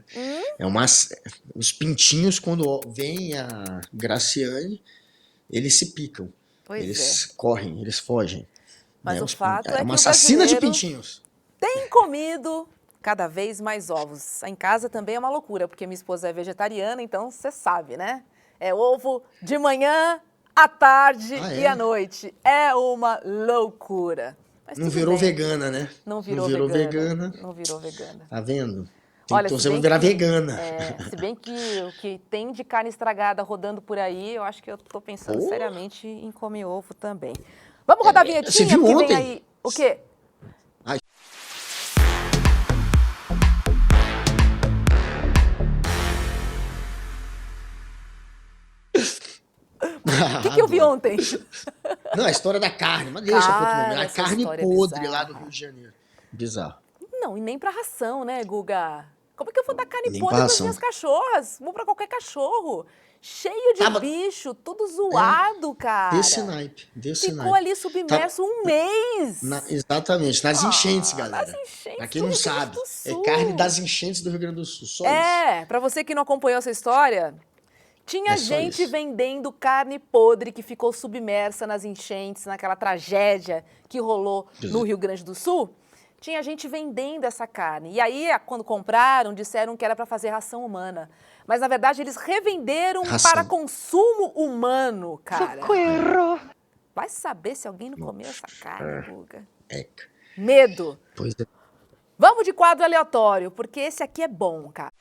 Os pintinhos, quando vem a Graciane, eles se picam. Pois eles correm, eles fogem. Mas né? o fato é que uma o assassina de brasileiro pintinhos. tem comido cada vez mais ovos. Em casa também é uma loucura, porque minha esposa é vegetariana, então você sabe, né? É ovo de manhã, à tarde e à noite. É uma loucura. Mas Não tudo virou bem. vegana, né? Não virou vegana. Não virou vegana. Tá vendo? Tem Olha, que se torcer bem pra virar que- vegana. Se bem que o que tem de carne estragada rodando por aí, eu acho que eu tô pensando Pô. seriamente em comer ovo também. Vamos rodar a vinhetinha? você viu porque ontem? Vem aí... O quê? O que eu vi ontem? Não, a história da carne, mas deixa pra outro Cara, momento. A essa carne história é podre bizarra. lá do Rio de Janeiro. Bizarro. Não, e nem pra ração, né, Guga? Como é que eu vou dar carne Nem podre para as passam. minhas cachorras? Vou para qualquer cachorro. Cheio de Tava- bicho, tudo zoado, cara. Desse naipe, desse Ficou naipe. ali submerso um mês. Exatamente, nas enchentes, galera. Nas enchentes Pra quem do não Rio Grande sabe, do é Sul. carne das enchentes do Rio Grande do Sul, só isso. É, pra você que não acompanhou essa história, tinha É só gente isso. vendendo carne podre que ficou submersa nas enchentes, naquela tragédia que rolou no Rio Grande do Sul. Tinha gente vendendo essa carne. E aí, quando compraram, disseram que era para fazer ração humana. Mas, na verdade, eles revenderam Ração. para consumo humano, cara. Socorro! Vai saber se alguém não comeu essa carne, Guga. É. Medo. Pois é. Vamos de quadro aleatório, porque esse aqui é bom, cara.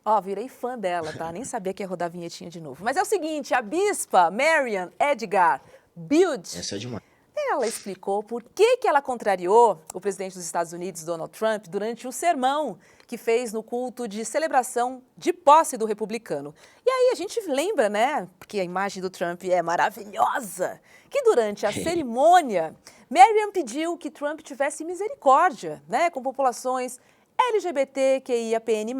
Ó, virei fã dela, tá? Nem sabia que ia rodar a vinhetinha de novo. Mas é o seguinte, a bispa Marian Edgar Butte, Essa é demais. ela explicou por que ela contrariou o presidente dos Estados Unidos, Donald Trump, durante o sermão que fez no culto de celebração de posse do republicano. E aí a gente lembra, né, porque a imagem do Trump é maravilhosa, que durante a cerimônia, Marian pediu que Trump tivesse misericórdia, né, com populações LGBTQIAPN+,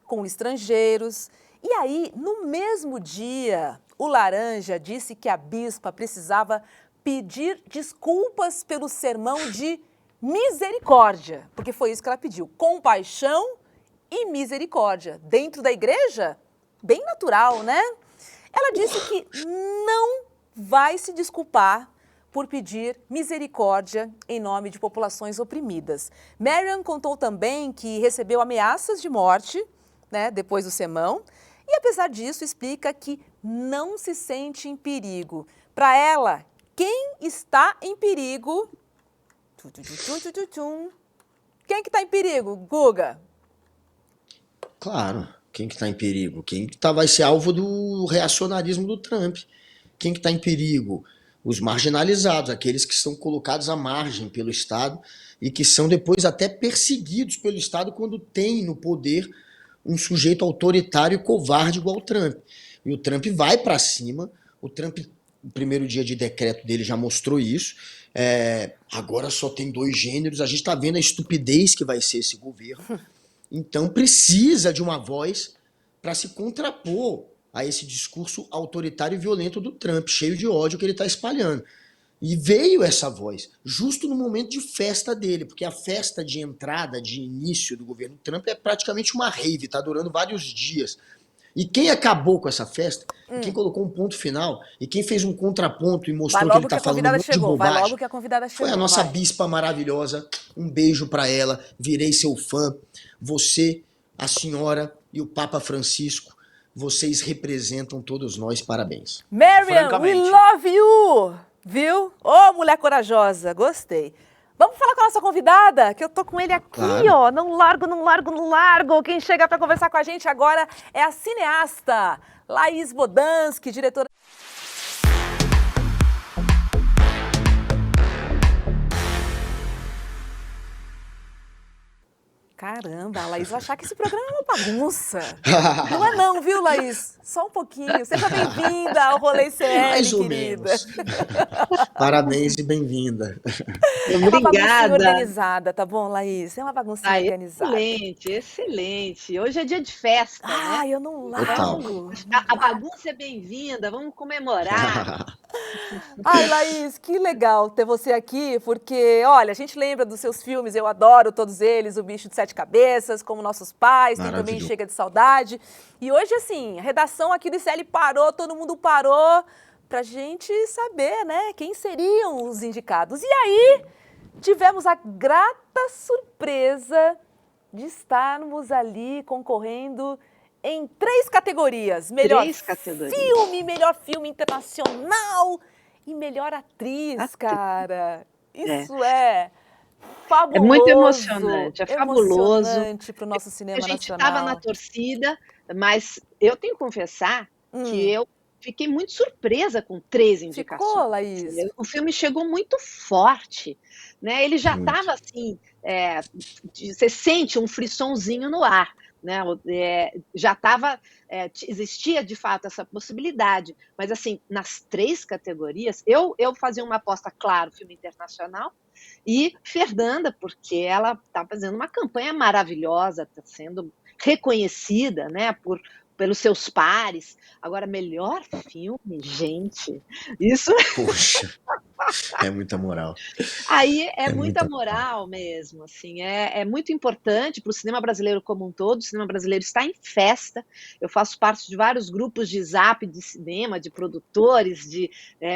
com estrangeiros. E aí, no mesmo dia, o Laranja disse que a bispa precisava pedir desculpas pelo sermão de misericórdia, porque foi isso que ela pediu, compaixão e misericórdia. Dentro da igreja, bem natural, né? Ela disse que não vai se desculpar por pedir misericórdia em nome de populações oprimidas. Marian contou também que recebeu ameaças de morte, né, depois do sermão, e apesar disso explica que não se sente em perigo. Para ela, quem está em perigo... Quem que está em perigo, Guga? Claro, quem que tá em perigo? Quem que vai ser alvo do reacionarismo do Trump? Quem que tá em perigo? Os marginalizados, aqueles que são colocados à margem pelo Estado e que são depois até perseguidos pelo Estado quando tem no poder um sujeito autoritário e covarde igual o Trump. E o Trump vai para cima, o Trump, no primeiro dia de decreto dele, já mostrou isso. Agora só tem 2 gêneros, a gente está vendo a estupidez que vai ser esse governo. Então precisa de uma voz para se contrapor a esse discurso autoritário e violento do Trump, cheio de ódio que ele está espalhando. E veio essa voz, justo no momento de festa dele, porque a festa de entrada, de início do governo Trump é praticamente uma rave, está durando vários dias. E quem acabou com essa festa, e quem colocou um ponto final, e quem fez um contraponto e mostrou que ele está falando muito de Vai bobagem, logo que a convidada chegou. foi a nossa vai. bispa maravilhosa. Um beijo para ela, virei seu fã. Você, a senhora e o Papa Francisco, vocês representam todos nós, parabéns. Marian, we Francamente. love you! Viu? Ô, mulher corajosa, gostei. Vamos falar com a nossa convidada, que eu tô com ele aqui, Claro. ó. Não largo, não largo, não largo. Quem chega para conversar com a gente agora é a cineasta Laís Bodansky, diretora... Caramba, a Laís vai achar que esse programa é uma bagunça. Não é não, viu, Laís? Só um pouquinho. Seja bem-vinda ao Rolê CL, Mais ou querida. menos. Parabéns e bem-vinda. É uma baguncinha Obrigada. organizada, tá bom, Laís? É uma baguncinha organizada. Excelente, excelente. Hoje é dia de festa, né? Ai, eu não Total. largo. A bagunça é bem-vinda, vamos comemorar. Ai, Laís, que legal ter você aqui, porque, olha, a gente lembra dos seus filmes, eu adoro todos eles, O Bicho de Sete Cabeças, Como Nossos Pais, tem também Maravilhoso. Chega de Saudade. E hoje, assim, a redação aqui do ICL parou, todo mundo parou pra gente saber, né, quem seriam os indicados. E aí, tivemos a grata surpresa de estarmos ali concorrendo em 3 categorias. Melhor 3 categorias. filme, melhor filme internacional e melhor atriz, cara. Isso é fabuloso. É muito emocionante, é fabuloso. Emocionante pro nosso cinema A gente nacional. estava na torcida, mas eu tenho que confessar que eu fiquei muito surpresa com 3 indicações. Ficou, Laís? O filme chegou muito forte, né? Ele já Muito. estava assim, você sente um frissonzinho no ar, né? Já existia de fato essa possibilidade, mas assim, nas 3 categorias, eu fazia uma aposta, claro, filme internacional, e Fernanda, porque ela está fazendo uma campanha maravilhosa, está sendo reconhecida, né, pelos seus pares. Agora, melhor filme, gente, isso Poxa, é muita moral. aí é muita muita moral mesmo, assim, é muito importante para o cinema brasileiro como um todo. O cinema brasileiro está em festa. Eu faço parte de vários grupos de zap de cinema, de produtores, de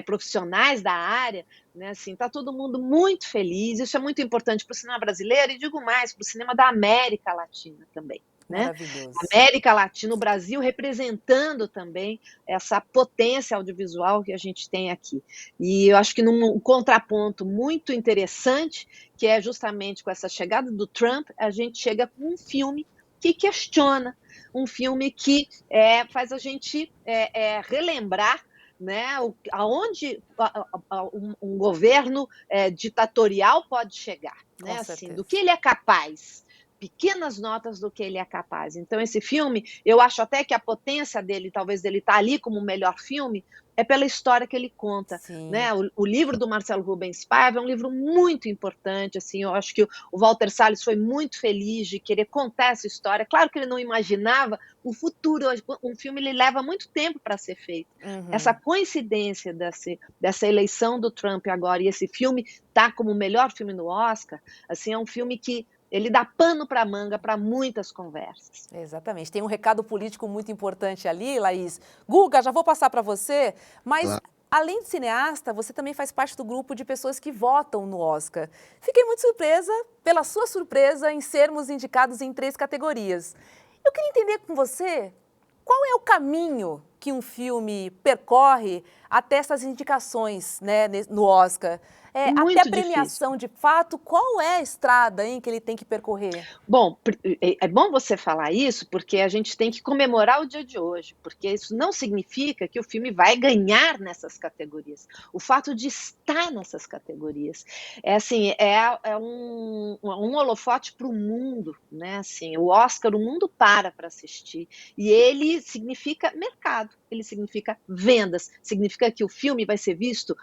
profissionais da área, né? Assim, está todo mundo muito feliz. Isso é muito importante para o cinema brasileiro e, digo mais, para o cinema da América Latina também. Né? Maravilhoso. América Latina, o Brasil representando também essa potência audiovisual que a gente tem aqui. E eu acho que num contraponto muito interessante, que é justamente com essa chegada do Trump, a gente chega com um filme que questiona, um filme que faz a gente relembrar, né, aonde um governo ditatorial pode chegar, né, assim, do que ele é capaz. Pequenas notas do que ele é capaz. Então, esse filme, eu acho até que a potência dele, talvez dele estar ali como o melhor filme, é pela história que ele conta. Né? O livro do Marcelo Rubens Paiva é um livro muito importante. Assim, eu acho que o Walter Salles foi muito feliz de querer contar essa história. Claro que ele não imaginava o futuro. Um filme ele leva muito tempo para ser feito. Essa coincidência dessa eleição do Trump agora e esse filme tá como o melhor filme no Oscar, assim, é um filme que ele dá pano para manga para muitas conversas. Exatamente. Tem um recado político muito importante ali, Laís. Guga, já vou passar para você, mas claro, além de cineasta, você também faz parte do grupo de pessoas que votam no Oscar. Fiquei muito surpresa pela sua surpresa em sermos indicados em 3 categorias. Eu queria entender com você qual é o caminho que um filme percorre até essas indicações, né, no Oscar. Até a premiação, de fato, qual é a estrada, hein, que ele tem que percorrer? Bom, é bom você falar isso, porque a gente tem que comemorar o dia de hoje, porque isso não significa que o filme vai ganhar nessas categorias. O fato de estar nessas categorias é um holofote para o mundo, né? Assim, o Oscar, o mundo para assistir, e ele significa mercado, ele significa vendas, significa que o filme vai ser visto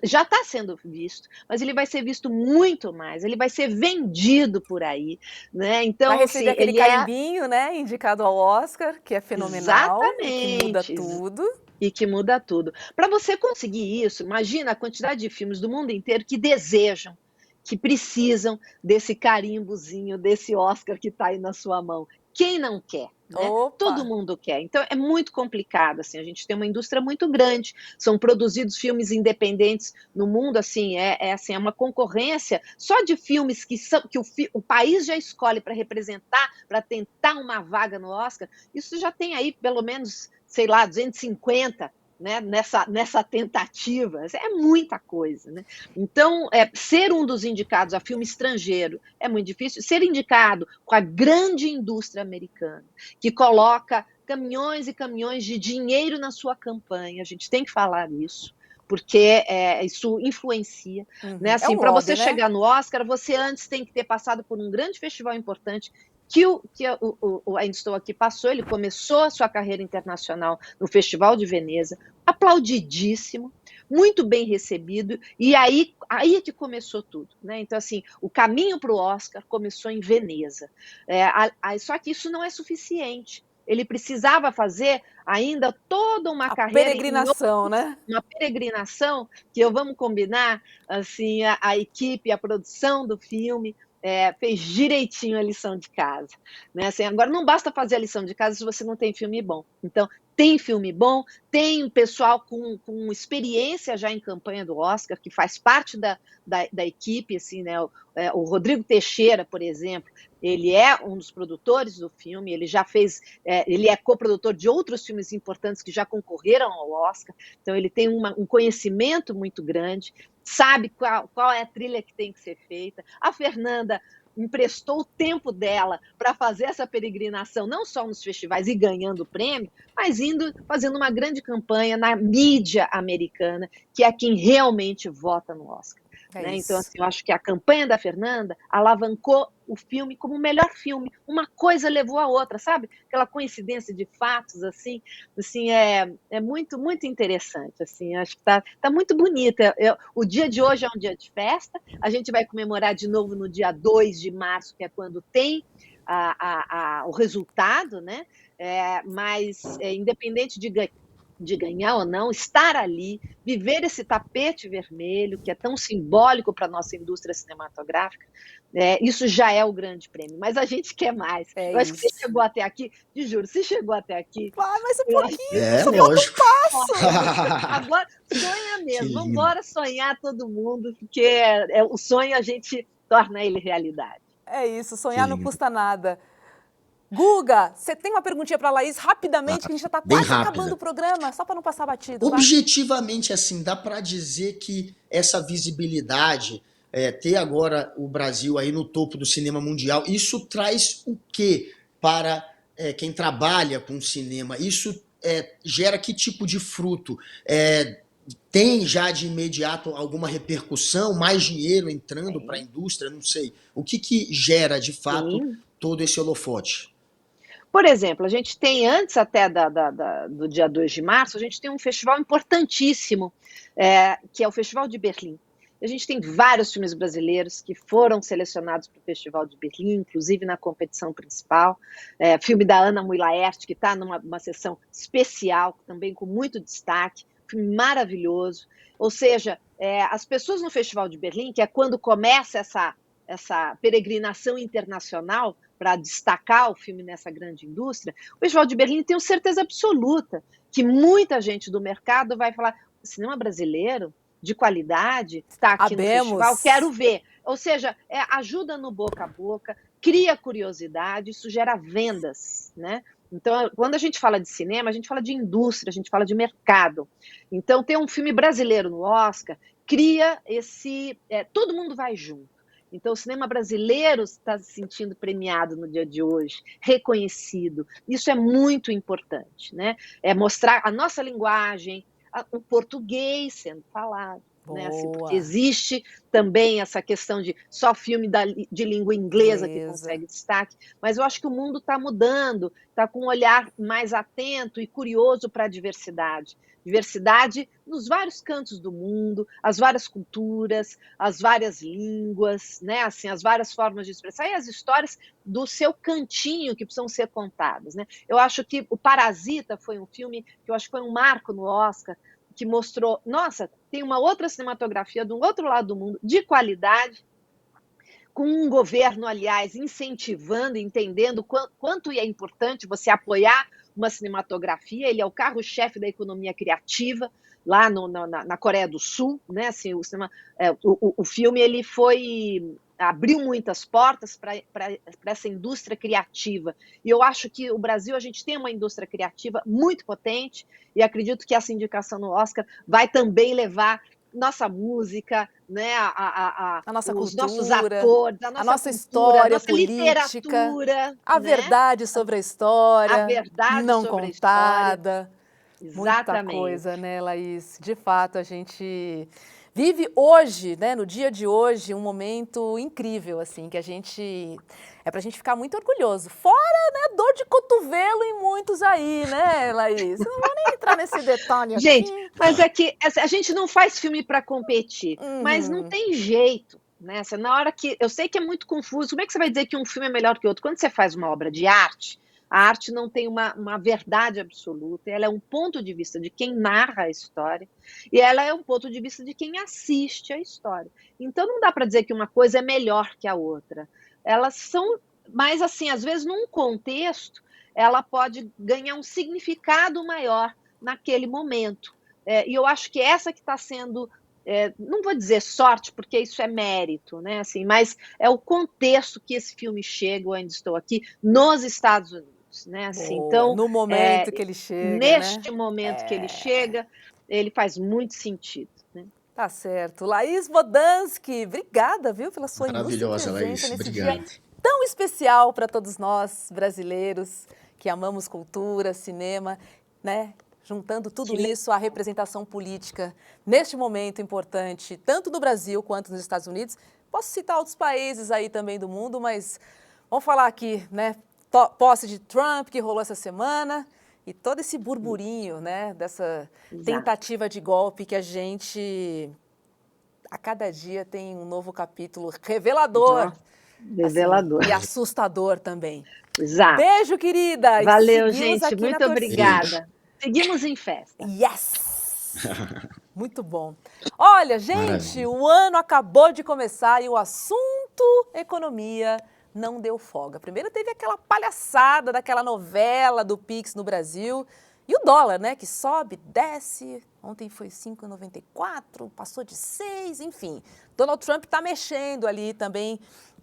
já está sendo visto, mas ele vai ser visto muito mais, ele vai ser vendido por aí, né? Então, vai receber assim, aquele carimbinho, né, indicado ao Oscar, que é fenomenal. Exatamente. Que muda tudo. E que muda tudo. Para você conseguir isso, imagina a quantidade de filmes do mundo inteiro que desejam, que precisam desse carimbozinho, desse Oscar que está aí na sua mão. Quem não quer? Né? Todo mundo quer. Então é muito complicado, assim, a gente tem uma indústria muito grande, são produzidos filmes independentes no mundo, assim, é uma concorrência só de filmes que o país já escolhe para representar, para tentar uma vaga no Oscar. Isso já tem aí pelo menos, sei lá, 250, né, nessa tentativa. É muita coisa, né? Então, ser um dos indicados a filme estrangeiro é muito difícil. Ser indicado com a grande indústria americana, que coloca caminhões e caminhões de dinheiro na sua campanha, a gente tem que falar isso, porque isso influencia. Né? Assim, para você chegar no Oscar, você antes tem que ter passado por um grande festival importante, que o Ainda Estou Aqui passou. Ele começou a sua carreira internacional no Festival de Veneza, aplaudidíssimo, muito bem recebido, e aí é que começou tudo, né? Então, assim, o caminho para o Oscar começou em Veneza. Só que isso não é suficiente. Ele precisava fazer ainda toda uma carreira... peregrinação, né? Uma peregrinação, que vamos combinar, assim, a equipe, a produção do filme... fez direitinho a lição de casa, né? Assim, agora não basta fazer a lição de casa se você não tem filme bom. Então, tem filme bom, tem pessoal com experiência já em campanha do Oscar, que faz parte da equipe, assim, né? O Rodrigo Teixeira, por exemplo, ele é um dos produtores do filme, ele já fez, ele é coprodutor de outros filmes importantes que já concorreram ao Oscar, então ele tem um conhecimento muito grande, sabe qual é a trilha que tem que ser feita. A Fernanda emprestou o tempo dela para fazer essa peregrinação, não só nos festivais e ganhando prêmio, mas fazendo uma grande campanha na mídia americana, que é quem realmente vota no Oscar. né? isso. Então, assim, eu acho que a campanha da Fernanda alavancou o filme como o melhor filme. Uma coisa levou a outra, sabe? Aquela coincidência de fatos, assim é muito, muito interessante, assim, acho que tá muito bonita. O dia de hoje é um dia de festa, a gente vai comemorar de novo no dia 2 de março, que é quando tem o resultado, né? Mas independente de ganhar ou não, estar ali, viver esse tapete vermelho, que é tão simbólico para a nossa indústria cinematográfica, isso já é o grande prêmio. Mas a gente quer mais. Eu acho que você chegou até aqui, te juro, se chegou até aqui. Vai, mais um eu acho pouquinho. Lógico. Agora, sonha Que mesmo. lindo. Vamos embora sonhar todo mundo, porque o sonho a gente torna ele realidade. É isso, sonhar Que não lindo. custa nada. Guga, você tem uma perguntinha para a Laís rapidamente, que a gente já está bem quase rápida. acabando o programa, só para não passar batido. vai. Objetivamente, assim, dá para dizer que essa visibilidade, ter agora o Brasil aí no topo do cinema mundial, isso traz o quê para quem trabalha com cinema? Isso gera que tipo de fruto? Tem já de imediato alguma repercussão, mais dinheiro entrando para a indústria? Não sei. O que gera, de fato, Sim. todo esse holofote? Por exemplo, a gente tem, antes até do dia 2 de março, a gente tem um festival importantíssimo, que é o Festival de Berlim. A gente tem vários filmes brasileiros que foram selecionados para o Festival de Berlim, inclusive na competição principal. Filme da Ana Mui Laerte, que está numa sessão especial, também com muito destaque. Filme maravilhoso. Ou seja, as pessoas no Festival de Berlim, que é quando começa essa peregrinação internacional para destacar o filme nessa grande indústria, o Festival de Berlim, tenho certeza absoluta que muita gente do mercado vai falar: cinema brasileiro de qualidade está aqui no festival, quero ver. Ou seja, ajuda no boca a boca, cria curiosidade, isso gera vendas, né? Então, quando a gente fala de cinema, a gente fala de indústria, a gente fala de mercado. Então, ter um filme brasileiro no Oscar cria todo mundo vai junto. Então, o cinema brasileiro está se sentindo premiado no dia de hoje, reconhecido. Isso é muito importante, né? É mostrar a nossa linguagem, o português sendo falado. Né? Assim, porque existe também essa questão de só filme de língua inglesa que consegue destaque, mas eu acho que o mundo está mudando, está com um olhar mais atento e curioso para a diversidade. Diversidade nos vários cantos do mundo, as várias culturas, as várias línguas, né? Assim, as várias formas de expressar e as histórias do seu cantinho que precisam ser contadas. Né? Eu acho que o Parasita foi um filme que eu acho que foi um marco no Oscar, que mostrou, nossa, tem uma outra cinematografia de um outro lado do mundo, de qualidade, com um governo, aliás, incentivando, entendendo quanto é importante você apoiar uma cinematografia. Ele é o carro-chefe da economia criativa, lá na Coreia do Sul, né? Assim, o filme ele abriu muitas portas para essa indústria criativa. E eu acho que o Brasil, a gente tem uma indústria criativa muito potente, e acredito que essa indicação no Oscar vai também levar nossa música, né, a nossa cultura, os nossos atores, a nossa história, a nossa política, literatura, a verdade sobre a história, a verdade não sobre contada. A história. Muita coisa, né, Laís? De fato, a gente vive hoje, né, no dia de hoje, um momento incrível, assim, que pra gente ficar muito orgulhoso. Fora, né, dor de cotovelo em muitos aí, né, Laís? Não vou nem entrar nesse detalhe aqui. Gente, mas é que a gente não faz filme para competir, mas não tem jeito, né? Na hora que eu sei que é muito confuso, como é que você vai dizer que um filme é melhor que outro? Quando você faz uma obra de arte, a arte não tem uma verdade absoluta, ela é um ponto de vista de quem narra a história e ela é um ponto de vista de quem assiste a história. Então não dá para dizer que uma coisa é melhor que a outra. Elas são, mas assim, às vezes num contexto, ela pode ganhar um significado maior naquele momento. E eu acho que essa que está sendo, não vou dizer sorte, porque isso é mérito, né? Assim, mas é o contexto que esse filme chega, eu ainda estou aqui, nos Estados Unidos. Né? Assim, então, no momento que ele chega, neste momento que ele chega, ele faz muito sentido. Né? Tá certo. Laís Bodansky, obrigada, viu, pela sua maravilhosa, Laís. nesse Obrigado. dia tão especial para todos nós brasileiros que amamos cultura, cinema, né? juntando tudo isso à representação política neste momento importante, tanto no Brasil quanto nos Estados Unidos. Posso citar outros países aí também do mundo, mas vamos falar aqui, né? Posse de Trump que rolou essa semana e todo esse burburinho, né? Dessa tentativa de golpe que a gente, a cada dia, tem um novo capítulo revelador. Revelador. Assim, e assustador também. Exato. Beijo, querida. Valeu, gente. Muito obrigada. Seguimos em festa. Yes! Muito bom. Olha, gente, o ano acabou de começar e o assunto economia não deu folga. Primeiro teve aquela palhaçada daquela novela do Pix no Brasil e o dólar, né, que sobe, desce. Ontem foi 5,94, passou de 6, enfim. Donald Trump está mexendo ali também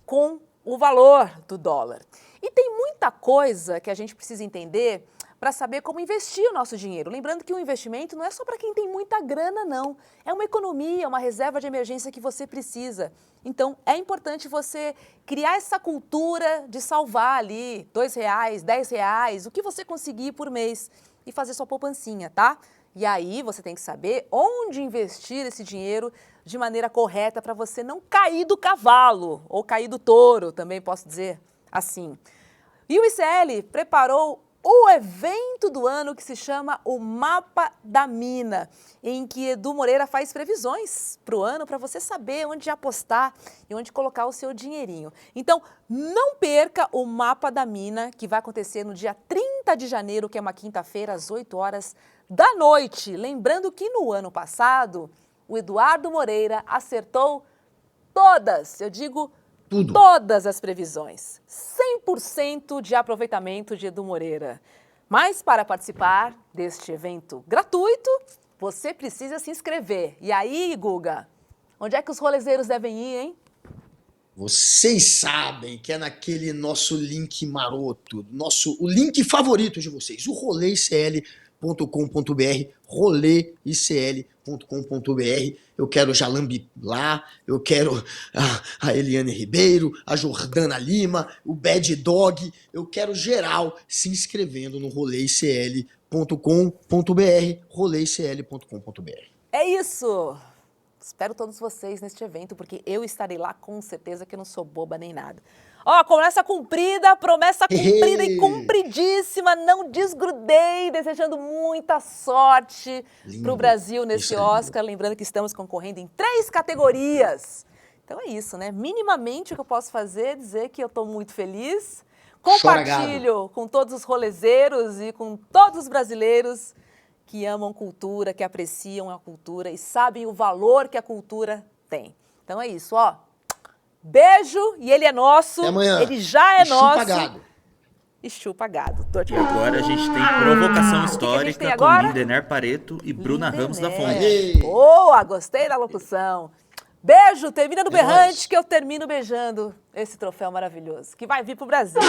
com o valor do dólar. E tem muita coisa que a gente precisa entender para saber como investir o nosso dinheiro. Lembrando que o investimento não é só para quem tem muita grana, não. É uma economia, uma reserva de emergência que você precisa. Então, é importante você criar essa cultura de salvar ali R$2, R$10, o que você conseguir por mês e fazer sua poupancinha, tá? E aí você tem que saber onde investir esse dinheiro de maneira correta para você não cair do cavalo ou cair do touro, também posso dizer assim. E o ICL preparou o evento do ano que se chama o Mapa da Mina, em que Edu Moreira faz previsões para o ano para você saber onde apostar e onde colocar o seu dinheirinho. Então, não perca o Mapa da Mina, que vai acontecer no dia 30 de janeiro, que é uma quinta-feira, às 8 horas da noite. Lembrando que no ano passado, o Eduardo Moreira acertou todas, eu digo tudo. Todas as previsões. 100% de aproveitamento de Edu Moreira. Mas para participar deste evento gratuito, você precisa se inscrever. E aí, Guga, onde é que os rolezeiros devem ir, hein? Vocês sabem que é naquele nosso link maroto, o link favorito de vocês, o roleicl.com.br, roleicl.com.br. Eu quero Jalambi lá, eu quero a Eliane Ribeiro, a Jordana Lima, o Bad Dog, eu quero geral se inscrevendo no roleicl.com.br, roleicl.com.br. É isso! Espero todos vocês neste evento, porque eu estarei lá com certeza, que eu não sou boba nem nada. Ó, promessa cumprida e cumpridíssima, não desgrudei, desejando muita sorte para o Brasil nesse Oscar, lembrando que estamos concorrendo em 3 categorias. Então é isso, né? Minimamente o que eu posso fazer é dizer que eu estou muito feliz, compartilho com todos os rolezeiros e com todos os brasileiros que amam cultura, que apreciam a cultura e sabem o valor que a cultura tem. Então é isso, ó. Beijo, e ele é nosso, ele já é nosso. Gado. E chupa gado. E agora a gente tem provocação histórica com Lindener Pareto e Bruna Ramos da Fonte. Boa, gostei da locução. Beijo, termina no berrante que eu termino beijando esse troféu maravilhoso, que vai vir pro Brasil.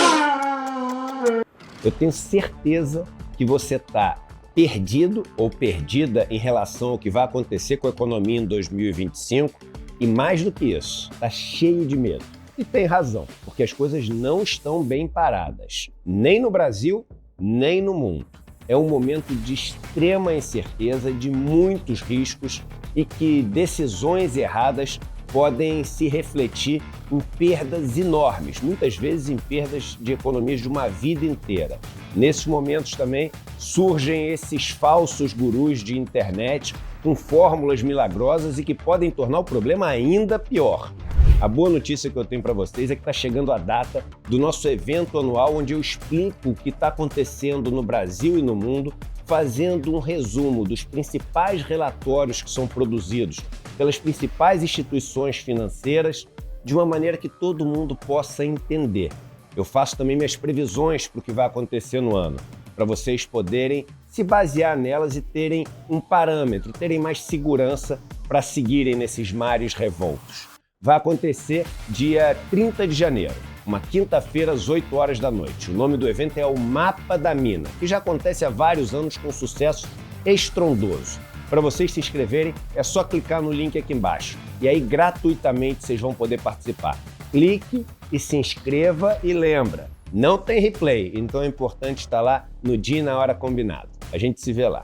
Eu tenho certeza que você tá perdido ou perdida em relação ao que vai acontecer com a economia em 2025. E mais do que isso, está cheio de medo. E tem razão, porque as coisas não estão bem paradas, nem no Brasil, nem no mundo. É um momento de extrema incerteza, de muitos riscos e que decisões erradas podem se refletir em perdas enormes, muitas vezes em perdas de economias de uma vida inteira. Nesses momentos também surgem esses falsos gurus de internet com fórmulas milagrosas e que podem tornar o problema ainda pior. A boa notícia que eu tenho para vocês é que está chegando a data do nosso evento anual, onde eu explico o que está acontecendo no Brasil e no mundo, fazendo um resumo dos principais relatórios que são produzidos pelas principais instituições financeiras, de uma maneira que todo mundo possa entender. Eu faço também minhas previsões para o que vai acontecer no ano, para vocês poderem se basear nelas e terem um parâmetro, terem mais segurança para seguirem nesses mares revoltos. Vai acontecer dia 30 de janeiro, uma quinta-feira às 8 horas da noite. O nome do evento é o Mapa da Mina, que já acontece há vários anos com sucesso estrondoso. Para vocês se inscreverem, é só clicar no link aqui embaixo. E aí, gratuitamente, vocês vão poder participar. Clique e se inscreva e lembra, não tem replay, então é importante estar lá no dia e na hora combinado. A gente se vê lá.